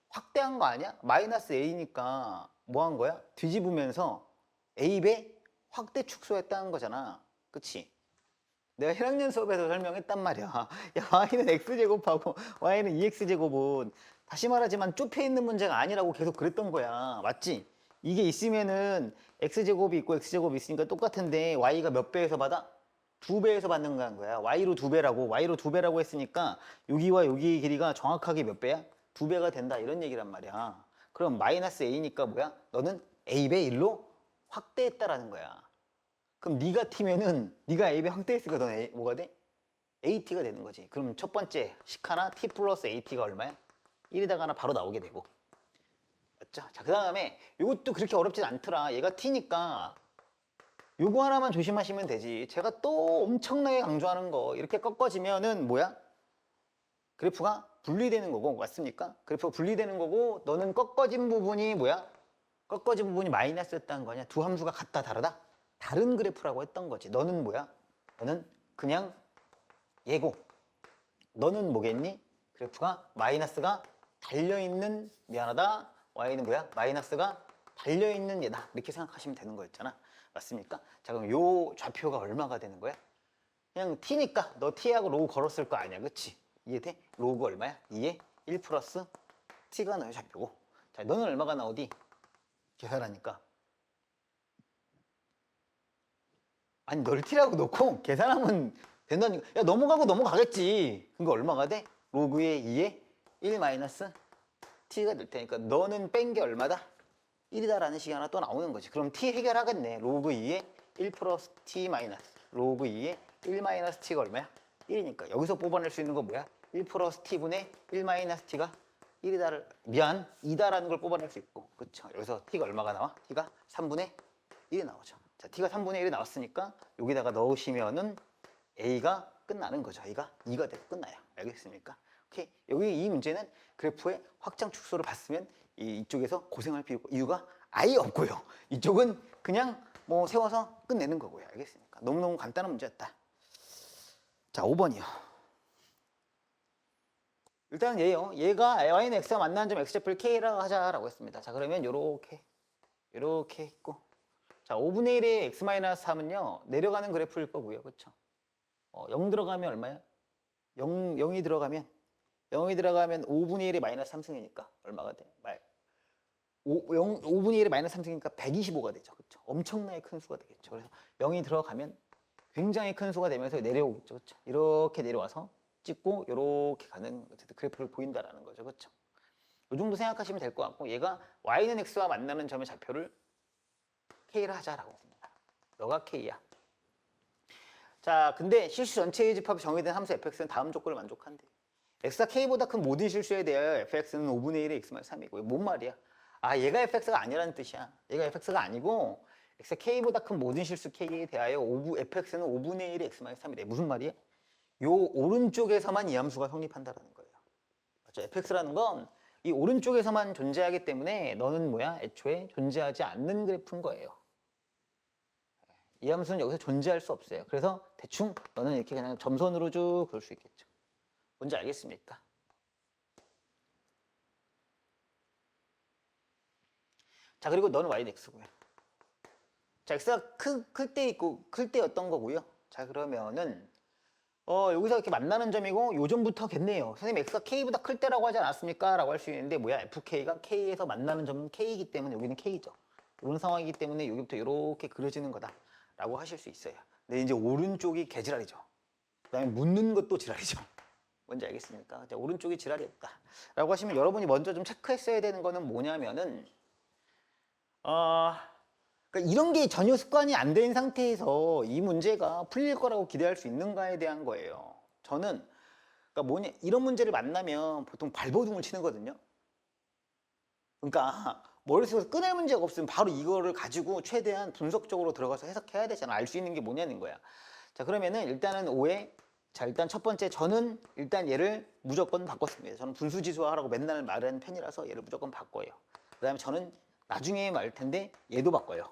확대한 거 아니야? 마이너스 a니까 뭐 한 거야? 뒤집으면서 a 배 확대 축소했다는 거잖아. 그치? 내가 1학년 수업에서 설명했단 말이야. 야, y는 x제곱하고 y는 2x제곱은 다시 말하지만 좁혀 있는 문제가 아니라고 계속 그랬던 거야. 맞지? 이게 있으면은 x제곱이 있고 x제곱이 있으니까 똑같은데 y가 몇 배에서 받아? 2배에서 받는 거야. y로 2배라고. y로 2배라고 했으니까 여기와 여기의 길이가 정확하게 몇 배야? 2배가 된다. 이런 얘기란 말이야. 그럼 마이너스 a니까 뭐야? 너는 a배 1로 확대했다라는 거야. 그럼 네가 t면은 네가 a배 확대했으니까 너는 뭐가 돼? at가 되는 거지. 그럼 첫 번째 식 하나 t 플러스 at가 얼마야? 1에다가 바로 나오게 되고. 맞죠? 자, 그 다음에 이것도 그렇게 어렵진 않더라. 얘가 t니까 요거 하나만 조심하시면 되지. 제가 또 엄청나게 강조하는 거 이렇게 꺾어지면은 뭐야? 그래프가 분리되는 거고 맞습니까? 그래프가 분리되는 거고 너는 꺾어진 부분이 뭐야? 꺾어진 부분이 마이너스였다는 거 아니야? 두 함수가 같다 다르다? 다른 그래프라고 했던 거지. 너는 뭐야? 너는 그냥 얘고 너는 뭐겠니? 그래프가 마이너스가 달려있는 미안하다. y는 뭐야? 마이너스가 달려있는 얘다. 이렇게 생각하시면 되는 거였잖아. 맞습니까? 자, 그럼 요 좌표가 얼마가 되는 거야? 그냥 t니까 너 t하고 로그 걸었을 거 아니야. 그치? 이해돼? 로그 얼마야? 2에 1 플러스 t가 너의 좌표고. 자, 너는 얼마가 나오디? 계산하니까. 아니, 널 t라고 놓고 계산하면 된다니까. 야, 넘어가고 넘어가겠지. 그거 얼마가 돼? 로그의 2에 1 마이너스 t가 될 테니까 너는 뺀 게 얼마다? 1이다라는 식이 하나 또 나오는 거지. 그럼 t 해결하겠네. 로그 2에 1 플러스 t 마이너스 로그 2에 1 마이너스 t가 얼마야? 1이니까 여기서 뽑아낼 수 있는 거 뭐야? 1 플러스 t분의 1 마이너스 t가 1이다를 미안 2다라는 걸 뽑아낼 수 있고 그쵸? 여기서 t가 얼마가 나와? t가 3분의 1이 나오죠. 자, t가 3분의 1이 나왔으니까 여기다가 넣으시면은 a가 끝나는 거죠. a가 2가 되고 끝나요. 알겠습니까? 오케이. 여기 이 문제는 그래프의 확장 축소를 봤으면 이쪽에서 고생할 이유가 아예 없고요. 이쪽은 그냥 뭐 세워서 끝내는 거고요. 알겠습니까? 너무너무 간단한 문제였다. 자, 5번이요. 일단 얘요. 얘가 y는 x와 만나는 점 x좌표를 k라고 하자라고 했습니다. 자, 그러면 요렇게 했고 자, 5분의 1의 x-3은요. 내려가는 그래프일 거고요. 그렇죠? 0 들어가면 얼마야? 0이 들어가면 5분의 1의 마이너스 3승이니까 얼마가 돼? 5분의 1의 마이너스 3승이니까 125가 되죠. 그렇죠? 엄청나게 큰 수가 되겠죠. 그래서 0이 들어가면 굉장히 큰 수가 되면서 내려오겠죠. 그렇죠? 이렇게 내려와서 찍고 이렇게 가는 어쨌든 그래프를 보인다라는 거죠. 그렇죠? 이 정도 생각하시면 될 것 같고 얘가 y는 x와 만나는 점의 좌표를 k를 하자라고 했습니다. 너가 k야. 자, 근데 실수 전체의 집합이 정의된 함수 fx는 다음 조건을 만족한대. x가 k보다 큰 모든 실수에 대하여 fx는 5분의 1의 x-3이고 뭔 말이야? 아, 얘가 fx가 아니라는 뜻이야. 얘가 fx가 아니고 x가 k보다 큰 모든 실수 k에 대하여 fx는 5분의 1의 x-3이래. 무슨 말이야? 요 오른쪽에서만 이 함수가 성립한다라는 거예요. 맞죠? fx라는 건 이 오른쪽에서만 존재하기 때문에 너는 뭐야? 애초에 존재하지 않는 그래프인 거예요. 이 함수는 여기서 존재할 수 없어요. 그래서 대충 너는 이렇게 그냥 점선으로 쭉 그럴 수 있겠죠. 뭔지 알겠습니까? 자, 그리고 너는 y는 x고요. 자, x가 클 때 있고 클 때였던 거고요. 자, 그러면은 여기서 이렇게 만나는 점이고 요점부터겠네요. 선생님 x가 k보다 클 때라고 하지 않았습니까? 라고 할 수 있는데 뭐야? fk가 k에서 만나는 점은 k이기 때문에 여기는 k죠. 이런 상황이기 때문에 여기부터 이렇게 그려지는 거다 라고 하실 수 있어요. 근데 이제 오른쪽이 개지랄이죠. 그 다음에 묻는 것도 지랄이죠. 뭔지 알겠습니까? 자, 오른쪽이 지랄이었다 라고 하시면 여러분이 먼저 좀 체크했어야 되는 거는 뭐냐면은 그러니까 이런 게 전혀 습관이 안 된 상태에서 이 문제가 풀릴 거라고 기대할 수 있는가에 대한 거예요. 저는 그러니까 이런 문제를 만나면 보통 발버둥을 치는 거든요. 그러니까 머릿속에서 꺼낼 문제가 없으면 바로 이거를 가지고 최대한 분석적으로 들어가서 해석해야 되잖아. 알 수 있는 게 뭐냐는 거야. 자, 그러면은 일단은 5에 자, 일단 첫 번째 저는 일단 얘를 무조건 바꿨습니다. 저는 분수지수화라고 맨날 말하는 편이라서 얘를 무조건 바꿔요. 그 다음에 저는 나중에 말 텐데 얘도 바꿔요.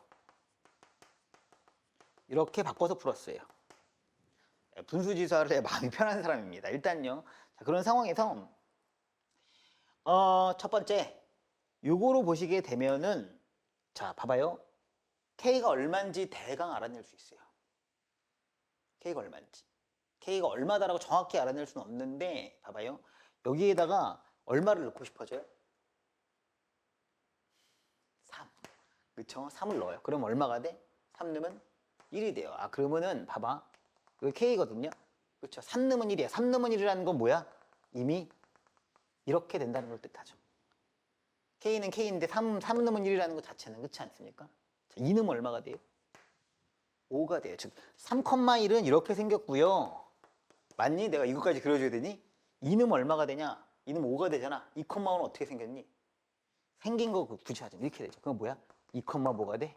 이렇게 바꿔서 풀었어요. 분수지수화를 해 마음이 편한 사람입니다. 일단요. 자, 그런 상황에서 첫 번째 요거로 보시게 되면은 자, 봐봐요. K가 얼마인지 대강 알아낼 수 있어요. K가 얼마인지. K가 얼마다라고 정확히 알아낼 수는 없는데 봐봐요. 여기에다가 얼마를 넣고 싶어져요? 3. 그쵸? 3을 넣어요. 그럼 얼마가 돼? 3 넣으면 1이 돼요. 아, 그러면은 봐봐. 이거 K거든요. 그쵸? 3 넣으면 1이야. 3 넣으면 1이라는 건 뭐야? 이미 이렇게 된다는 걸 뜻하죠. K는 K인데 3 넣으면 1이라는 것 자체는 그렇지 않습니까? 자, 2 넣으면 얼마가 돼요? 5가 돼요. 즉 3,1은 이렇게 생겼고요. 맞니? 내가 이거까지 그려줘야 되니? 2 넣으면 얼마가 되냐? 2 넣으면 5가 되잖아. 2,5는 어떻게 생겼니? 생긴 거 굳이 하자. 이렇게 되죠. 그럼 뭐야? 2, 뭐가 돼?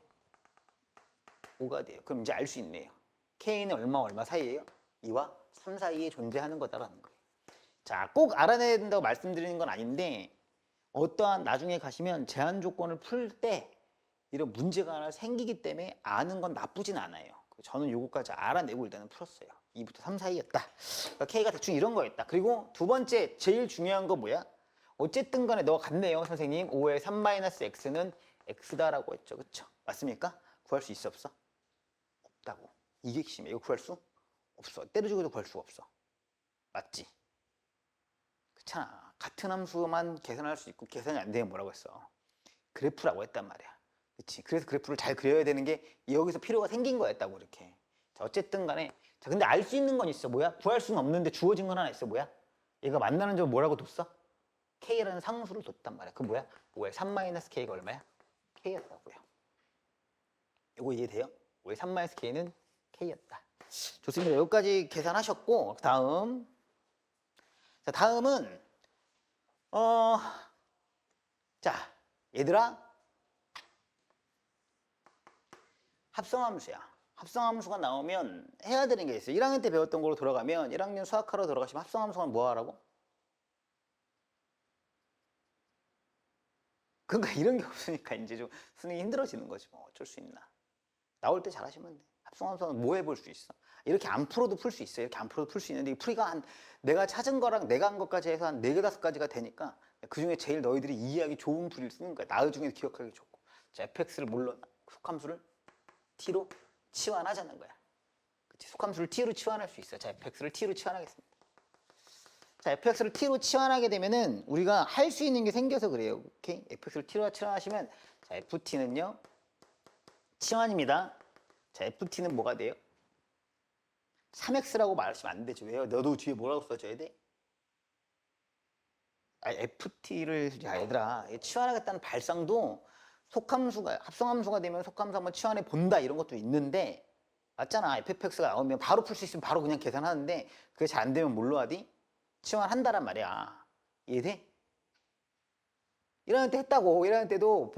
5가 돼요. 그럼 이제 알 수 있네요. K는 얼마 사이에요? 2와 3 사이에 존재하는 거다라는 거예요. 자, 꼭 알아내야 된다고 말씀드리는 건 아닌데 어떠한 나중에 가시면 제한 조건을 풀 때 이런 문제가 하나 생기기 때문에 아는 건 나쁘진 않아요. 저는 요거까지 알아내고 일단은 풀었어요. 2부터 3 사이였다. 그러니까 K가 대충 이런 거였다. 그리고 두 번째 제일 중요한 거 뭐야? 어쨌든 간에 너가 같네요, 선생님. 5의 3-x는 x다라고 했죠. 그쵸? 맞습니까? 구할 수 있어 없어? 없다고. 이게 핵심이에요. 이거 구할 수 없어. 때려주고도 구할 수가 없어. 맞지? 그렇잖아. 같은 함수만 계산할 수 있고 계산이 안 되면 뭐라고 했어? 그래프라고 했단 말이야. 그치? 그래서 그래프를 잘 그려야 되는 게 여기서 필요가 생긴 거였다고 이렇게. 자, 어쨌든 간에 자, 근데 알 수 있는 건 있어. 뭐야? 구할 수는 없는데 주어진 건 하나 있어. 뭐야? 얘가 만나는 점 뭐라고 뒀어? K라는 상수를 뒀단 말이야. 그 뭐야? 5의 3-K가 얼마야? K였다고요. 이거 이해돼요? 5의 3-K는 K였다. 좋습니다. 여기까지 계산하셨고 다음 자, 다음은 자, 얘들아, 합성함수야. 합성함수가 나오면 해야 되는 게 있어요. 1학년 때 배웠던 거로 돌아가면 1학년 수학하러 돌아가시면 합성함수가 뭐 하라고? 그러니까 이런 게 없으니까 이제 좀 수능이 힘들어지는 거지 뭐 어쩔 수 있나. 나올 때 잘하시면 돼. 합성함수는 뭐 해볼 수 있어? 이렇게 안 풀어도 풀 수 있어요. 이렇게 안 풀어도 풀 수 있는데 이 풀이가 한 내가 찾은 거랑 내가 한 것까지 해서 한 4개, 5가지가 되니까 그중에 제일 너희들이 이해하기 좋은 풀이를 쓰는 거야. 나중에 기억하기 좋고. 자, fx를 물론 속함수를 t로 치환하자는 거야. 그치? 속함수를 t로 치환할 수 있어. 자, fx를 t로 치환하겠습니다. 자, fx를 t로 치환하게 되면은 우리가 할 수 있는 게 생겨서 그래요. 오케이? fx를 t로 치환하시면 자, ft는요. 치환입니다. 자, ft는 뭐가 돼요? 3x라고 말하시면 안 되죠. 왜요? 너도 뒤에 뭐라고 써줘야 돼? ft를 야, 얘들아, 치환하겠다는 발상도 속함수가 합성함수가 되면 속함수 한번 치환해 본다 이런 것도 있는데 맞잖아. fx가 나오면 바로 풀 수 있으면 바로 그냥 계산하는데 그게 잘 안 되면 뭘로 하디? 치환한다란 말이야. 이해돼? 1학년 때 했다고. 1학년 때도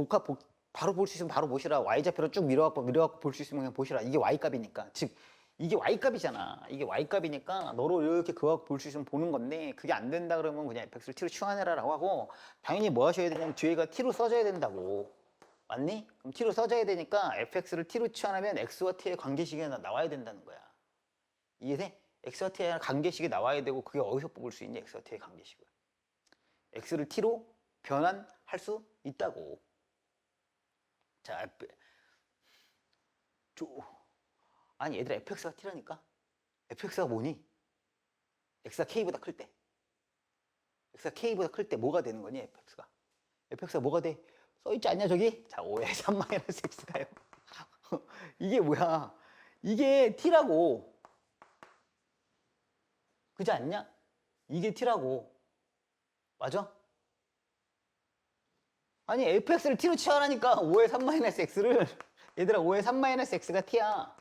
바로 볼 수 있으면 바로 보시라. y좌표로 쭉 밀어갖고 볼 수 있으면 그냥 보시라. 이게 y값이니까. 즉 이게 y값이잖아. 이게 y값이니까 너로 이렇게 그거 볼 수 있으면 보는 건데 그게 안 된다 그러면 그냥 fx를 t로 치환해라라고 하고 당연히 뭐 하셔야 되냐면 뒤에가 t로 써져야 된다고. 맞니? 그럼 t로 써져야 되니까 fx를 t로 치환하면 x와 t의 관계식이 나와야 된다는 거야. 이해돼? x와 t의 관계식이 나와야 되고 그게 어디서 뽑을 수 있니? x와 t의 관계식을. x를 t로 변환할 수 있다고. 자, 아니 얘들아 fx가 t라니까? fx가 뭐니? x가 k보다 클 때. x가 k보다 클 때 뭐가 되는 거니? fx가. fx가 뭐가 돼? 써있지 않냐 저기? 자, 5의 3-x가요. 이게 뭐야? 이게 t라고. 그지 않냐? 이게 t라고. 맞아? 아니 fx를 t로 치환하니까 5의 3-x를 얘들아 5의 3-x가 t야.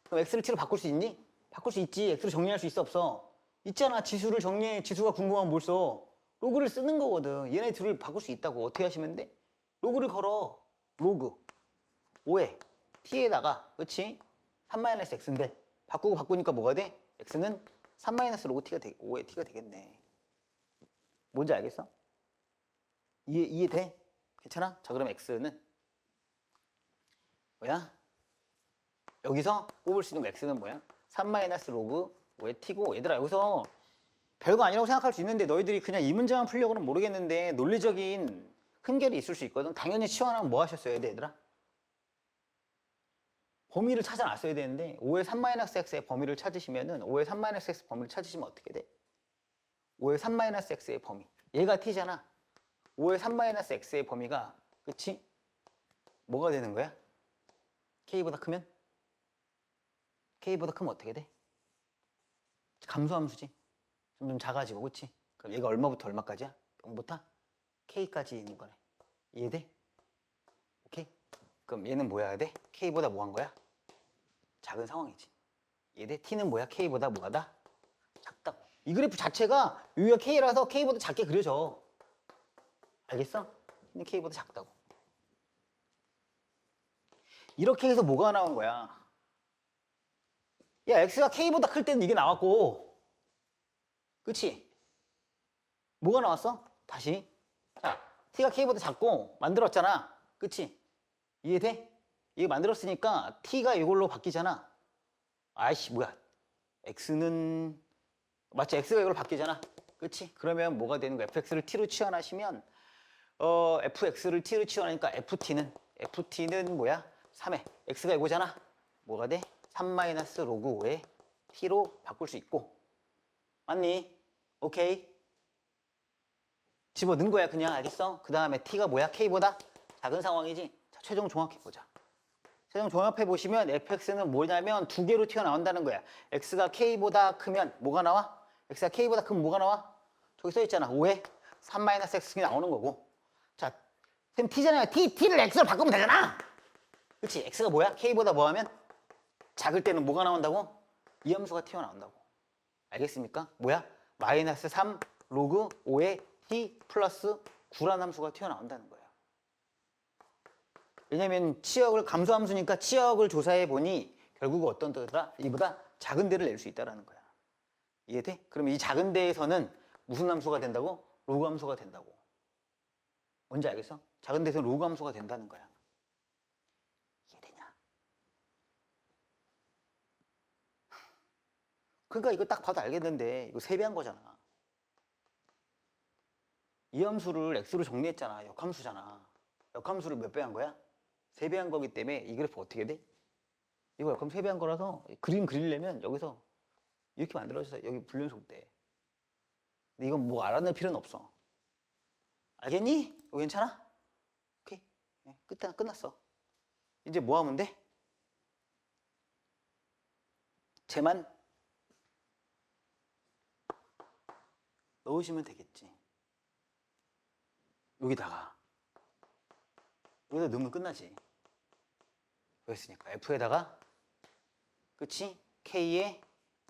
그럼 x를 t로 바꿀 수 있니? 바꿀 수 있지. x로 정리할 수 있어 없어? 있잖아. 지수를 정리해. 지수가 궁금하면 뭘 써? 로그를 쓰는 거거든. 얘네 둘을 바꿀 수 있다고. 어떻게 하시면 돼? 로그를 걸어. 로그 5에 t에다가 그치? 3-x인데 바꾸니까 뭐가 돼? x는 3-로그 t가 5의 t가 되겠네. 뭔지 알겠어? 이해돼? 괜찮아? 자, 그럼 x는 뭐야? 여기서 뽑을 수 있는 거 x는 뭐야? 3-로그 5의 t고. 얘들아 여기서 별거 아니라고 생각할 수 있는데 너희들이 그냥 이 문제만 풀려고는 모르겠는데 논리적인 흠결이 있을 수 있거든. 당연히 치환하면 뭐 하셨어야 돼 얘들아? 범위를 찾아놨어야 되는데 5의 3-x의 범위를 찾으시면은 5의 3-x 범위를 찾으시면 어떻게 돼? 5의 3-x의 범위. 얘가 t잖아. 5의 3-x의 범위가 그치? 뭐가 되는 거야? k보다 크면? k보다 크면 어떻게 돼? 감소함수지. 좀 작아지고 그치? 그럼 얘가 얼마부터 얼마까지야? 0부터 k까지 있는 거네. 이해돼? 오케이? 그럼 얘는 뭐 해야 돼? k보다 뭐 한 거야? 작은 상황이지. 이해돼? t는 뭐야? k보다 뭐하다? 작다고. 이 그래프 자체가 여기가 k라서 k보다 작게 그려져. 알겠어? t는 k보다 작다고. 이렇게 해서 뭐가 나온 거야? 야, x가 k보다 클 때는 이게 나왔고 그치? 뭐가 나왔어? 다시 자, t가 k보다 작고 만들었잖아. 그치? 이해돼? 이거 만들었으니까 t가 이걸로 바뀌잖아. 아이씨 뭐야, x는 맞지? x가 이걸로 바뀌잖아. 그치? 그러면 뭐가 되는 거야? fx를 t로 치환하시면 fx를 t로 치환하니까 ft는 뭐야? 3에 x가 이거잖아. 뭐가 돼? 3-로그 5에 t로 바꿀 수 있고. 맞니? 오케이. 집어넣은 거야 그냥. 알겠어? 그 다음에 t가 뭐야? k보다 작은 상황이지. 자, 최종 종합해보자. 최종 종합해보시면 fx는 뭐냐면 두 개로 튀어나온다는 거야. x가 k보다 크면 뭐가 나와? x가 k보다 크면 뭐가 나와? 저기 써있잖아. 5에 3-x가 나오는 거고. 자, 쌤 t잖아요. t를 x로 바꾸면 되잖아. 그치? x가 뭐야? k보다 뭐 하면? 작을 때는 뭐가 나온다고? 이 함수가 튀어나온다고. 알겠습니까? 뭐야? -3 로그 5의 t 플러스 9라는 함수가 튀어나온다는 거예요. 왜냐면 치역을 감소함수니까 치역을 조사해 보니 결국 어떤 데보다 이보다 작은 데를 낼 수 있다는 거야. 이해돼? 그럼 이 작은 데에서는 무슨 함수가 된다고? 로그 함수가 된다고. 뭔지 알겠어? 작은 데에서는 로그 함수가 된다는 거야. 이해되냐? 그러니까 이거 딱 봐도 알겠는데 이거 세배한 거잖아. 이 함수를 x로 정리했잖아. 역함수잖아. 역함수를 몇 배 한 거야? 3배 한 거기 때문에 이 그래프 어떻게 돼? 이거 역함수 3배 한 거라서 그림 그리려면 여기서 이렇게 만들어져서 여기 불연속 돼. 근데 이건 뭐 알아낼 필요는 없어. 알겠니? 이거 괜찮아? 오케이. 네, 끝났어. 이제 뭐 하면 돼? 쟤만 넣으시면 되겠지. 여기다 넣으면 끝나지. 그랬으니까 F에다가 그치? K에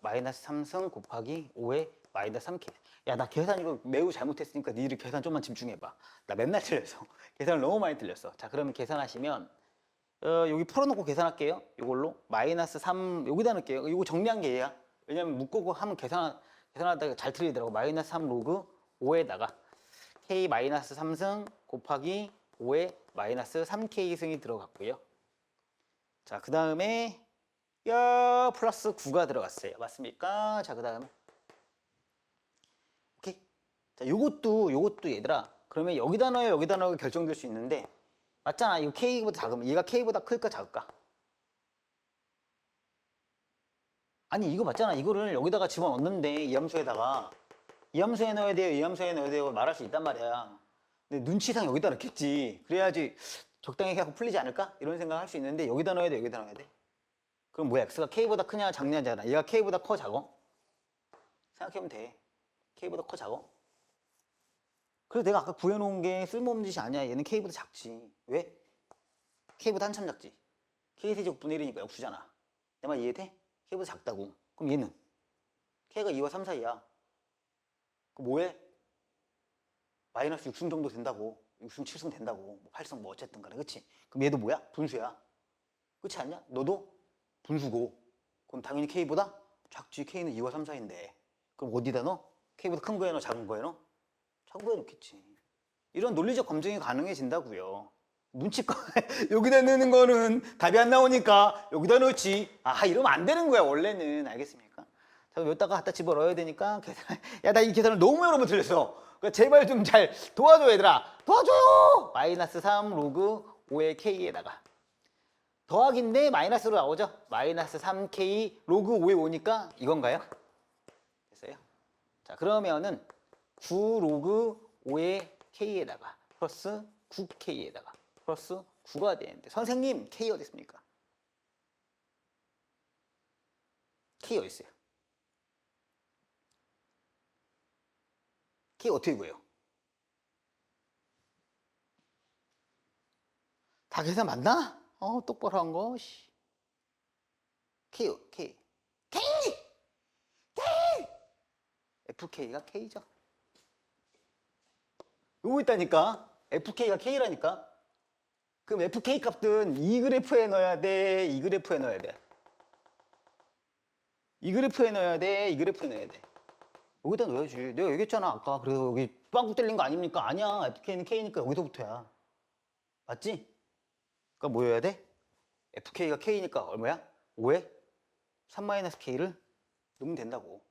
마이너스 3승 곱하기 5에 마이너스 3K. 야, 나 계산 이거 매우 잘못했으니까 니들 계산 좀만 집중해봐. 나 맨날 틀렸어. 계산을 너무 많이 틀렸어. 자, 그러면 계산하시면 여기 풀어놓고 계산할게요. 이걸로 마이너스 3 여기다 넣을게요. 이거 정리한 게 얘야. 왜냐면 묶고 하면 계산하다가 잘 틀리더라고. 마이너스 3 로그 5에다가 K 마이너스 3승 곱하기 5에 마이너스 3K승이 들어갔고요. 자, 그 다음에 플러스 9가 들어갔어요. 맞습니까? 자, 그 다음에 오케이. 자, 요것도 얘들아. 그러면 여기다 넣어요, 여기다 넣어요 결정될 수 있는데 맞잖아. 이거 K보다 작으면 얘가 K보다 클까 작을까? 아니 이거 맞잖아. 이거를 여기다가 집어넣는데 이 함수에다가 이 함수에 넣어야 돼요, 이 함수에 넣어야 돼요 말할 수 있단 말이야. 근데 눈치상 여기다 넣겠지. 그래야지 적당히 하고 풀리지 않을까? 이런 생각 할 수 있는데 여기다 넣어야 돼, 여기다 넣어야 돼. 그럼 뭐야? x가 k보다 크냐 작냐잖아. 얘가 k보다 커 작어? 생각해보면 돼. k보다 커 작어? 그래서 내가 아까 구해놓은 게 쓸모없는 짓이 아니야. 얘는 k보다 작지. 왜? k보다 한참 작지. k세제곱분의 1이니까 역수잖아. 내 말 이해돼? k보다 작다고. 그럼 얘는? k가 2와 3 사이야. 그럼 뭐해? 마이너스 6승 정도 된다고. 6승 7승 된다고. 8승 뭐 어쨌든 간에. 그치? 그럼 얘도 뭐야? 분수야. 그렇지 않냐? 너도 분수고. 그럼 당연히 k보다 작지. k는 2와 3 사이인데. 그럼 어디다 넣어? k보다 큰 거에 넣어? 작은 거에 넣어? 작은 거에 넣겠지. 이런 논리적 검증이 가능해진다고요. 눈치껏 여기다 넣는 거는 답이 안 나오니까 여기다 넣지. 아, 이러면 안 되는 거야 원래는. 알겠습니까? 자, 그럼 여기다가 갖다 집어넣어야 되니까 계산. 야, 나 이 계산을 너무 여러 번 틀렸어. 그러니까 제발 좀 잘 도와줘 얘들아. 도와줘요. 마이너스 3 로그 5의 k에다가 더하기인데 마이너스로 나오죠. 마이너스 3k 로그 5에 5니까 이건가요? 됐어요? 자, 그러면은 9 로그 5의 k에다가 플러스 9k에다가 플러스 9가 되는데 선생님 k 어디 있습니까? k 어디 있어요? k 어떻게 구해요? 다 계산 맞나? 똑바로 한 거. k fk가 k죠. 요거 있다니까. fk가 k라니까. 그럼 fk 값은 이 그래프에 넣어야 돼, 이 그래프에 넣어야 돼. 이 그래프에 넣어야 돼, 이 그래프에 넣어야 돼. 여기다 넣어야지. 내가 얘기했잖아 아까. 그래서 여기 빵꾸 뚫린 거 아닙니까? 아니야. fk는 k니까 여기서부터야. 맞지? 그러니까 뭐 해야 돼? fk가 k니까 얼마야? 5에 3-k를 넣으면 된다고.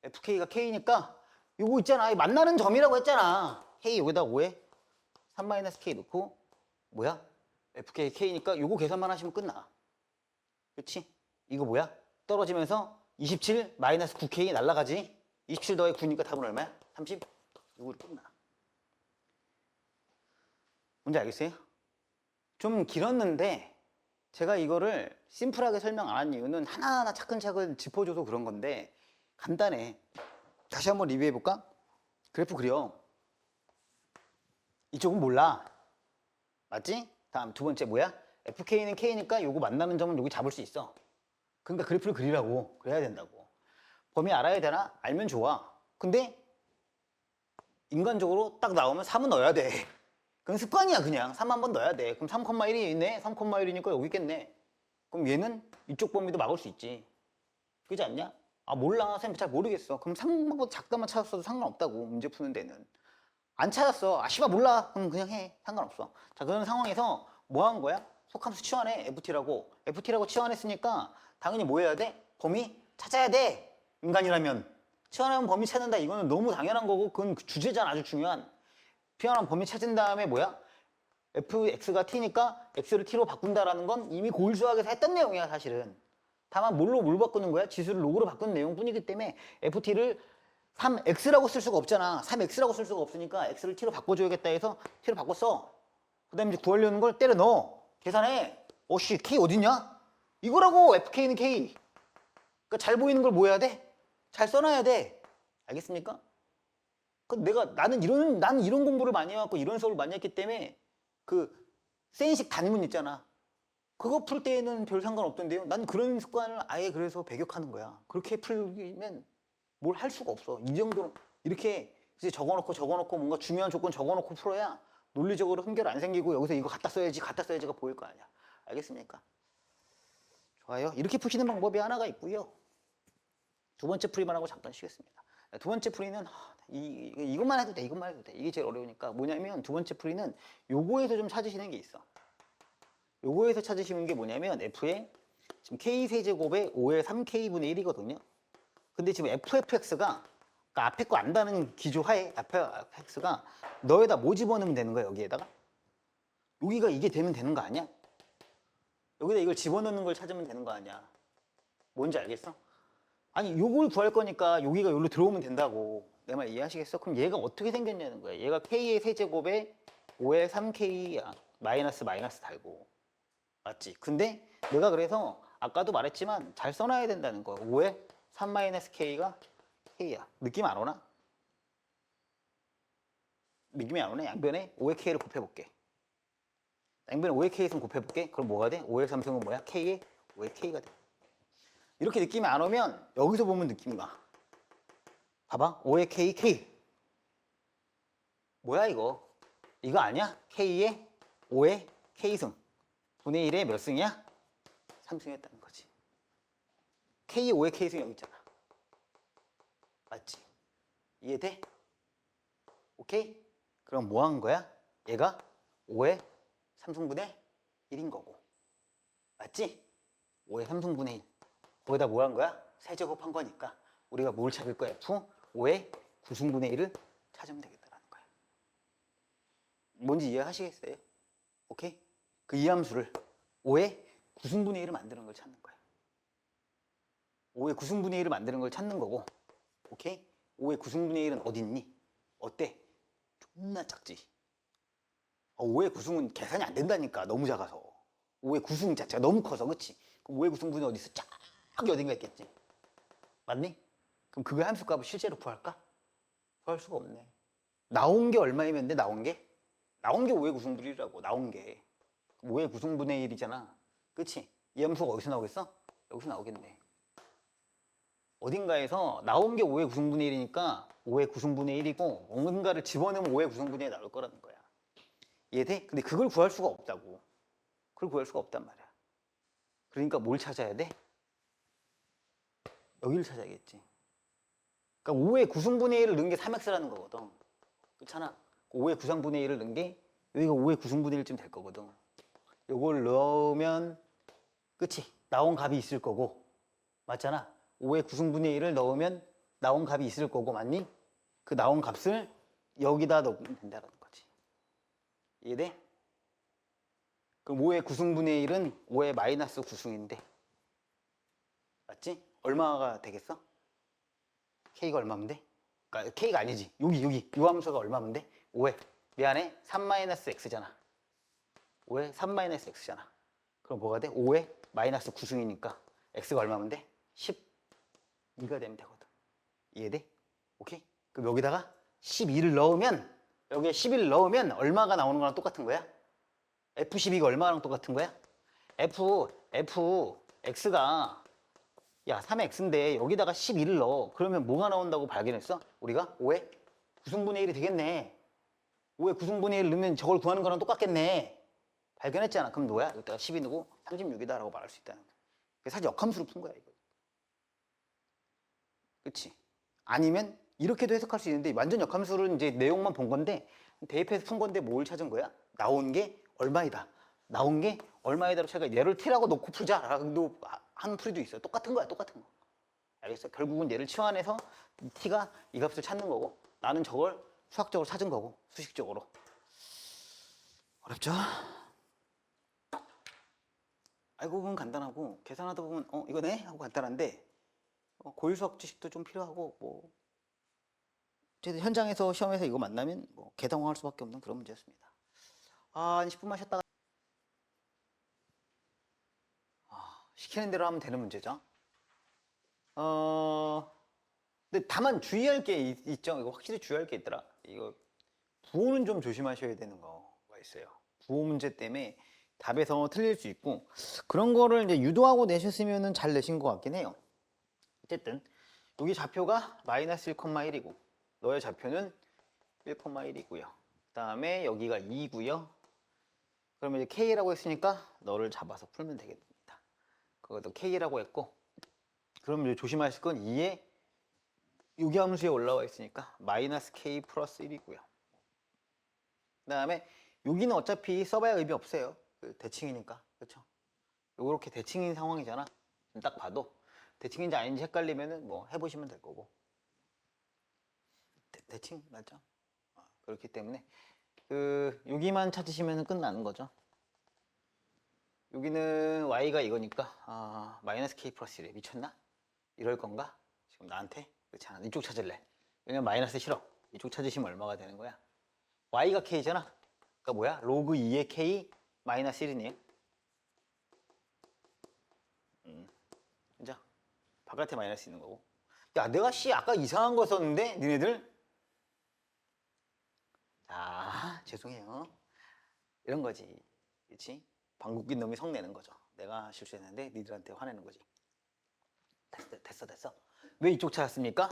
fk가 k니까 요거 있잖아. 만나는 점이라고 했잖아. k 여기다 5에 3-k 넣고 뭐야? fk k니까 요거 계산만 하시면 끝나. 그렇지? 이거 뭐야? 떨어지면서 27 마이너스 9k 날라가지. 27 더해 9니까 답은 얼마야? 30. 이거로 끝나. 뭔지 알겠어요? 좀 길었는데 제가 이거를 심플하게 설명 안 한 이유는 하나하나 차근차근 짚어줘서 그런 건데 간단해. 다시 한번 리뷰해볼까? 그래프 그려. 이쪽은 몰라. 맞지? 다음 두 번째 뭐야? fk는 k니까 요거 만나는 점은 여기 잡을 수 있어. 그러니까 그래프를 그리라고. 그래야 된다고. 범위 알아야 되나? 알면 좋아. 근데 인간적으로 딱 나오면 3은 넣어야 돼. 그건 습관이야 그냥. 3 한 번 넣어야 돼. 그럼 3,1이 있네. 3,1이니까 여기 있겠네. 그럼 얘는 이쪽 범위도 막을 수 있지. 그렇지 않냐? 아 몰라. 쌤 잘 모르겠어. 그럼 3보다 작다만 찾았어도 상관없다고. 문제 푸는 데는. 안 찾았어. 아 씨발 몰라. 그럼 그냥 해. 상관없어. 자 그런 상황에서 뭐 한 거야? 속함수 치환해. FT라고. FT라고 치환했으니까 당연히 뭐 해야 돼? 범위 찾아야 돼. 인간이라면. 치환하면 범위 찾는다. 이거는 너무 당연한 거고 그건 주제잖아. 아주 중요한. 피어난 범위 찾은 다음에 뭐야? fx가 t니까 x를 t로 바꾼다라는 건 이미 고일수학에서 했던 내용이야 사실은. 다만 뭘로 뭘 바꾸는 거야? 지수를 로그로 바꾸는 내용뿐이기 때문에 ft를 3x라고 쓸 수가 없잖아. 3x라고 쓸 수가 없으니까 x를 t로 바꿔줘야겠다 해서 t로 바꿨어. 그 다음에 이제 구하려는 걸 때려 넣어. 계산해. 어씨 k 어딨냐? 이거라고 fk는 k. 그러니까 잘 보이는 걸 뭐 해야 돼? 잘 써놔야 돼. 알겠습니까? 나는 이런 공부를 많이 해왔고 이런 수업을 많이 했기 때문에 그 센식 단문 있잖아. 그거 풀 때는 별 상관없던데요. 난 그런 습관을 아예 그래서 배격하는 거야. 그렇게 풀면 뭘 할 수가 없어. 이 정도로 이렇게 이제 적어놓고 뭔가 중요한 조건 적어놓고 풀어야 논리적으로 흠결 안 생기고 여기서 이거 갖다 써야지가 보일 거 아니야. 알겠습니까? 좋아요. 이렇게 푸시는 방법이 하나가 있고요. 두 번째 풀이만 하고 잠깐 쉬겠습니다. 두 번째 풀이는 이것만 해도 돼. 이게 제일 어려우니까 뭐냐면 두 번째 풀이는 요거에서 좀 찾으시는 게 있어. 요거에서 찾으시는 게 뭐냐면 f의 지금 k세제곱에 5의 3k분의 1이거든요. 근데 지금 ffx가 그러니까 앞에 거 안다는 기조 하에 fx가 너에다 뭐 집어넣으면 되는 거야 여기에다가? 여기가 이게 되면 되는 거 아니야? 여기다 이걸 집어넣는 걸 찾으면 되는 거 아니야? 뭔지 알겠어? 아니 요걸 구할 거니까 여기가 여기로 들어오면 된다고. 내 말 이해하시겠어? 그럼 얘가 어떻게 생겼냐는 거야. 얘가 k의 세제곱에 5의 3k야. 마이너스 달고. 맞지? 근데 내가 그래서 아까도 말했지만 잘 써놔야 된다는 거야. 5의 3-k가 k야. 느낌 안 오나? 느낌이 안 오네. 양변에 5의 k를 곱해볼게. 양변에 5의 k 있으면 곱해볼게. 그럼 뭐가 돼? 5의 3승은 뭐야? k에 5의 k가 돼. 이렇게 느낌이 안 오면 여기서 보면 느낌이 와. 봐봐. 5의 k. 뭐야 이거? 이거 아니야? k에 5의 k승. 분의 1에 몇 승이야? 3승 했다는 거지. k에 5의 k승 여기 있잖아. 맞지? 이해돼? 오케이? 그럼 뭐 한 거야? 얘가 5의 3승분의 1인 거고. 맞지? 5의 3승분의 1. 거기다 뭐 한 거야? 세제곱한 거니까 우리가 뭘 찾을 거야? F 5의 9승분의 1을 찾으면 되겠다라는 거야. 뭔지 이해하시겠어요? 오케이? 그 이 함수를 5의 9승분의 1을 만드는 걸 찾는 거야. 5의 9승분의 1을 만드는 걸 찾는 거고. 오케이? 5의 9승분의 1은 어디 있니? 어때? 존나 작지? 5의 9승은 계산이 안 된다니까. 너무 작아서. 5의 9승 자체가 너무 커서. 그치? 그럼 5의 9승분이 어디 있어? 쫙 어딘가 있겠지. 맞니? 그럼 그거 함수 값을 실제로 구할까? 구할 수가 없네. 나온 게 얼마이면 돼? 나온 게 5의 9승분의 1이라고. 나온 게 5의 9승분의 1이잖아. 그치? 이 함수가 어디서 나오겠어? 여기서 나오겠네. 어딘가에서 나온 게 5의 9승분의 1이니까 5의 9승분의 1이고 뭔가를 집어넣으면 5의 9승분의 1이 나올 거라는 거야. 이해돼? 근데 그걸 구할 수가 없다고. 그걸 구할 수가 없단 말이야. 그러니까 뭘 찾아야 돼? 여기를 찾아야겠지. 그러니까 5의 9승분의 1을 넣은 게 3x라는 거거든. 그렇잖아. 5의 9승분의 1을 넣은 게 여기가 5의 9승분의 1쯤 될 거거든. 요걸 넣으면 그치? 나온 값이 있을 거고. 맞잖아. 5의 9승분의 1을 넣으면 나온 값이 있을 거고. 맞니? 그 나온 값을 여기다 넣으면 된다는 거지. 이해돼? 그럼 5의 9승분의 1은 5의 마이너스 9승인데. 맞지? 얼마가 되겠어? k가 얼마면 돼? 그러니까 k가 아니지. 여기 이 함수가 얼마면 돼? 5의 미안해 3-x잖아. 5의 3-x잖아. 그럼 뭐가 돼? 5의 마이너스 9승이니까 x가 얼마면 돼? 12가 되면 되거든. 이해돼? 오케이? 그럼 여기다가 12를 넣으면 여기에 11을 넣으면 얼마가 나오는 거랑 똑같은 거야? F12가 얼마랑 똑같은 거야? x가 야 3x인데 여기다가 12를 넣어. 그러면 뭐가 나온다고 발견했어? 우리가 5의 9승분의 1이 되겠네. 5에 9승분의 1 넣으면 저걸 구하는 거랑 똑같겠네. 발견했잖아. 그럼 뭐야? 여기다가 12 넣고 36이다 라고 말할 수 있다는 거야. 사실 역함수로 푼 거야 이거. 그치? 아니면 이렇게도 해석할 수 있는데 완전 역함수는 이제 내용만 본 건데 대입해서 푼 건데 뭘 찾은 거야? 나온 게 얼마이다. 나온 게 얼마이다로 제가 얘를 t라고 놓고 풀자라고 하는 풀이도 있어요. 똑같은 거야, 똑같은 거. 알겠어? 결국은 얘를 치환해서 t가 이 값을 찾는 거고 나는 저걸 수학적으로 찾은 거고 수식적으로. 어렵죠? 알고 보면 간단하고 계산하다 보면 이거네? 하고 간단한데 고일 수학 지식도 좀 필요하고 뭐 어쨌든 현장에서 시험에서 이거 만나면 뭐 개당황할 수밖에 없는 그런 문제였습니다. 한 10분만 쉬었다가 시키는 대로 하면 되는 문제죠. 근데 다만 주의할 게 있죠. 이거 확실히 주의할 게 있더라. 이거 부호는 좀 조심하셔야 되는 거가 있어요. 부호 문제 때문에 답에서 틀릴 수 있고 그런 거를 이제 유도하고 내셨으면 잘 내신 것 같긴 해요. 어쨌든 여기 좌표가 마이너스 1,1이고 너의 좌표는 1,1이고요. 그 다음에 여기가 2고요. 그러면 이제 K라고 했으니까 너를 잡아서 풀면 되겠습니다. 그것도 K라고 했고 그럼 이제 조심하실 건 2에 여기 함수에 올라와 있으니까 마이너스 K 플러스 1이고요. 그 다음에 여기는 어차피 써봐야 의미 없어요. 대칭이니까. 그렇죠? 요렇게 대칭인 상황이잖아. 딱 봐도 대칭인지 아닌지 헷갈리면은 뭐 해보시면 될 거고. 대칭 맞죠? 그렇기 때문에 여기만 찾으시면 끝나는 거죠. 여기는 y가 이거니까 마이너스 k 플러스 1에 미쳤나? 이럴 건가? 지금 나한테? 그렇지 않아. 이쪽 찾을래. 왜냐면 마이너스 싫어. 이쪽 찾으시면 얼마가 되는 거야? y가 k잖아. 그러니까 뭐야? 로그 2의 k 마이너스 1이네요. 그죠? 바깥에 마이너스 있는 거고. 야, 내가 C 아까 이상한 거 썼는데? 니네들? 죄송해요. 이런 거지. 그치? 방귀낀 놈이 성내는 거죠. 내가 실수했는데 니들한테 화내는 거지. 됐어. 왜 이쪽 찾았습니까?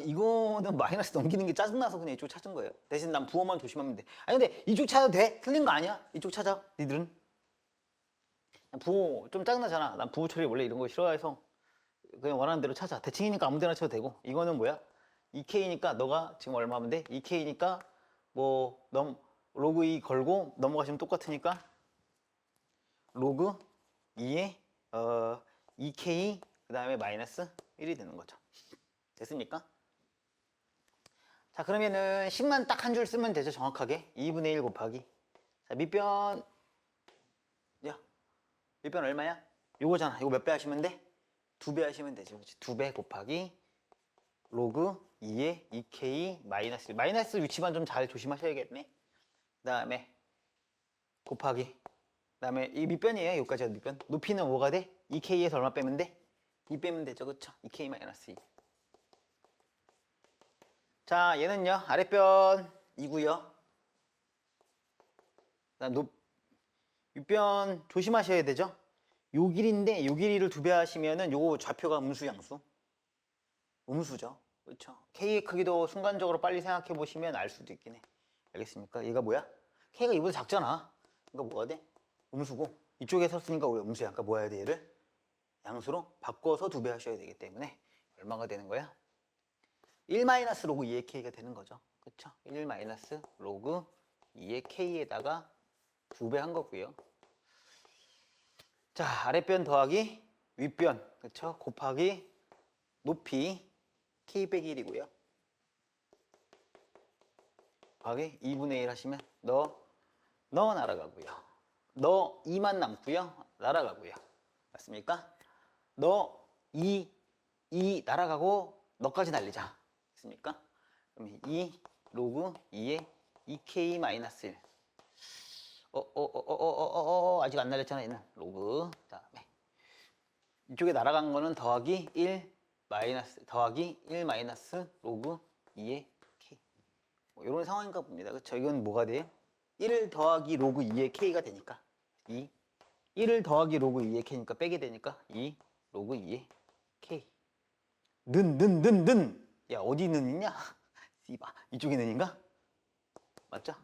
이거는 마이너스 넘기는 게 짜증나서 그냥 이쪽 찾은 거예요. 대신 난 부호만 조심하면 돼. 근데 이쪽 찾아도 돼? 틀린 거 아니야? 이쪽 찾아. 니들은? 부호 좀 짜증나잖아. 난 부호 처리 원래 이런 거 싫어해서 그냥 원하는 대로 찾아. 대칭이니까 아무 데나 쳐도 되고. 이거는 뭐야? 2K니까 너가 지금 얼마 하면 돼? 2K니까 뭐 로그 2 걸고 넘어가시면 똑같으니까 로그 2에 2K 그 다음에 마이너스 1이 되는 거죠. 됐습니까? 자, 그러면은 식만 딱 한 줄 쓰면 되죠. 정확하게 2분의 1 곱하기 자, 밑변 얼마야? 요거잖아. 요거 몇 배 하시면 돼? 2배 하시면 되죠. 그렇지? 2배 곱하기 로그 2에 2K 마이너스 마이너스 위치만 좀 잘 조심하셔야겠네. 그 다음에 곱하기 그 다음에 이 밑변이에요. 여기까지가 밑변. 높이는 5가 돼? 2K에서 얼마 빼면 돼? 2 빼면 되죠. 그쵸? 2K 마이너스 2. 자, 얘는요. 아랫변 2고요. 그다음 윗변 조심하셔야 되죠. 요 길이인데 요 길이를 2배 하시면은 요 좌표가 음수 양수. 음수죠. 그렇죠. K의 크기도 순간적으로 빨리 생각해 보시면 알 수도 있긴 해. 알겠습니까? 얘가 뭐야? K가 이보다 작잖아. 그러니까 뭐가 돼? 음수고 이쪽에 섰으니까 우리 음수야. 그러니까 뭐 해야 돼? 얘를 양수로 바꿔서 2배 하셔야 되기 때문에 얼마가 되는 거야? 1 마이너스 로그 2의 K가 되는 거죠. 그렇죠? 1 마이너스 로그 2의 K에다가 2배 한 거고요. 자, 아랫변 더하기 윗변, 그렇죠? 곱하기 높이 K 빼기 1이고요. 곱하기 2분의 1 하시면 너 날아가고요. 너 2만 남고요. 날아가고요. 맞습니까? 너 2 날아가고 너까지 날리자. 됐습니까? 그럼 2 로그 2에 2K 마이너스 1. 아직 안 날렸잖아, 얘는. 로그. 다음에 이쪽에 날아간 거는 더하기 1 마이너스 더하기 1 마이너스 로그 2의 K. 뭐 이런 상황인가 봅니다. 그렇죠? 이건 뭐가 돼요? 1을 더하기 로그 2의 K가 되니까 2. 1을 더하기 로그 2의 K니까 빼게 되니까 2 로그 2의 K. 는. 야, 어디 는 있냐? C바 이쪽이 는인가? 맞죠?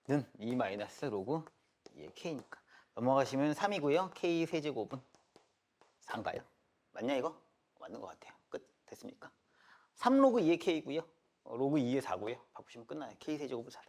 는 2 마이너스 로그 2의 K니까 넘어가시면 3이고요. K 세제곱은 4인가요? 맞냐 이거? 맞는 것 같아요. 끝. 됐습니까? 3 로그 2의 K고요. 로그 2의 4고요. 바꾸시면 끝나요. K 세제곱은 4.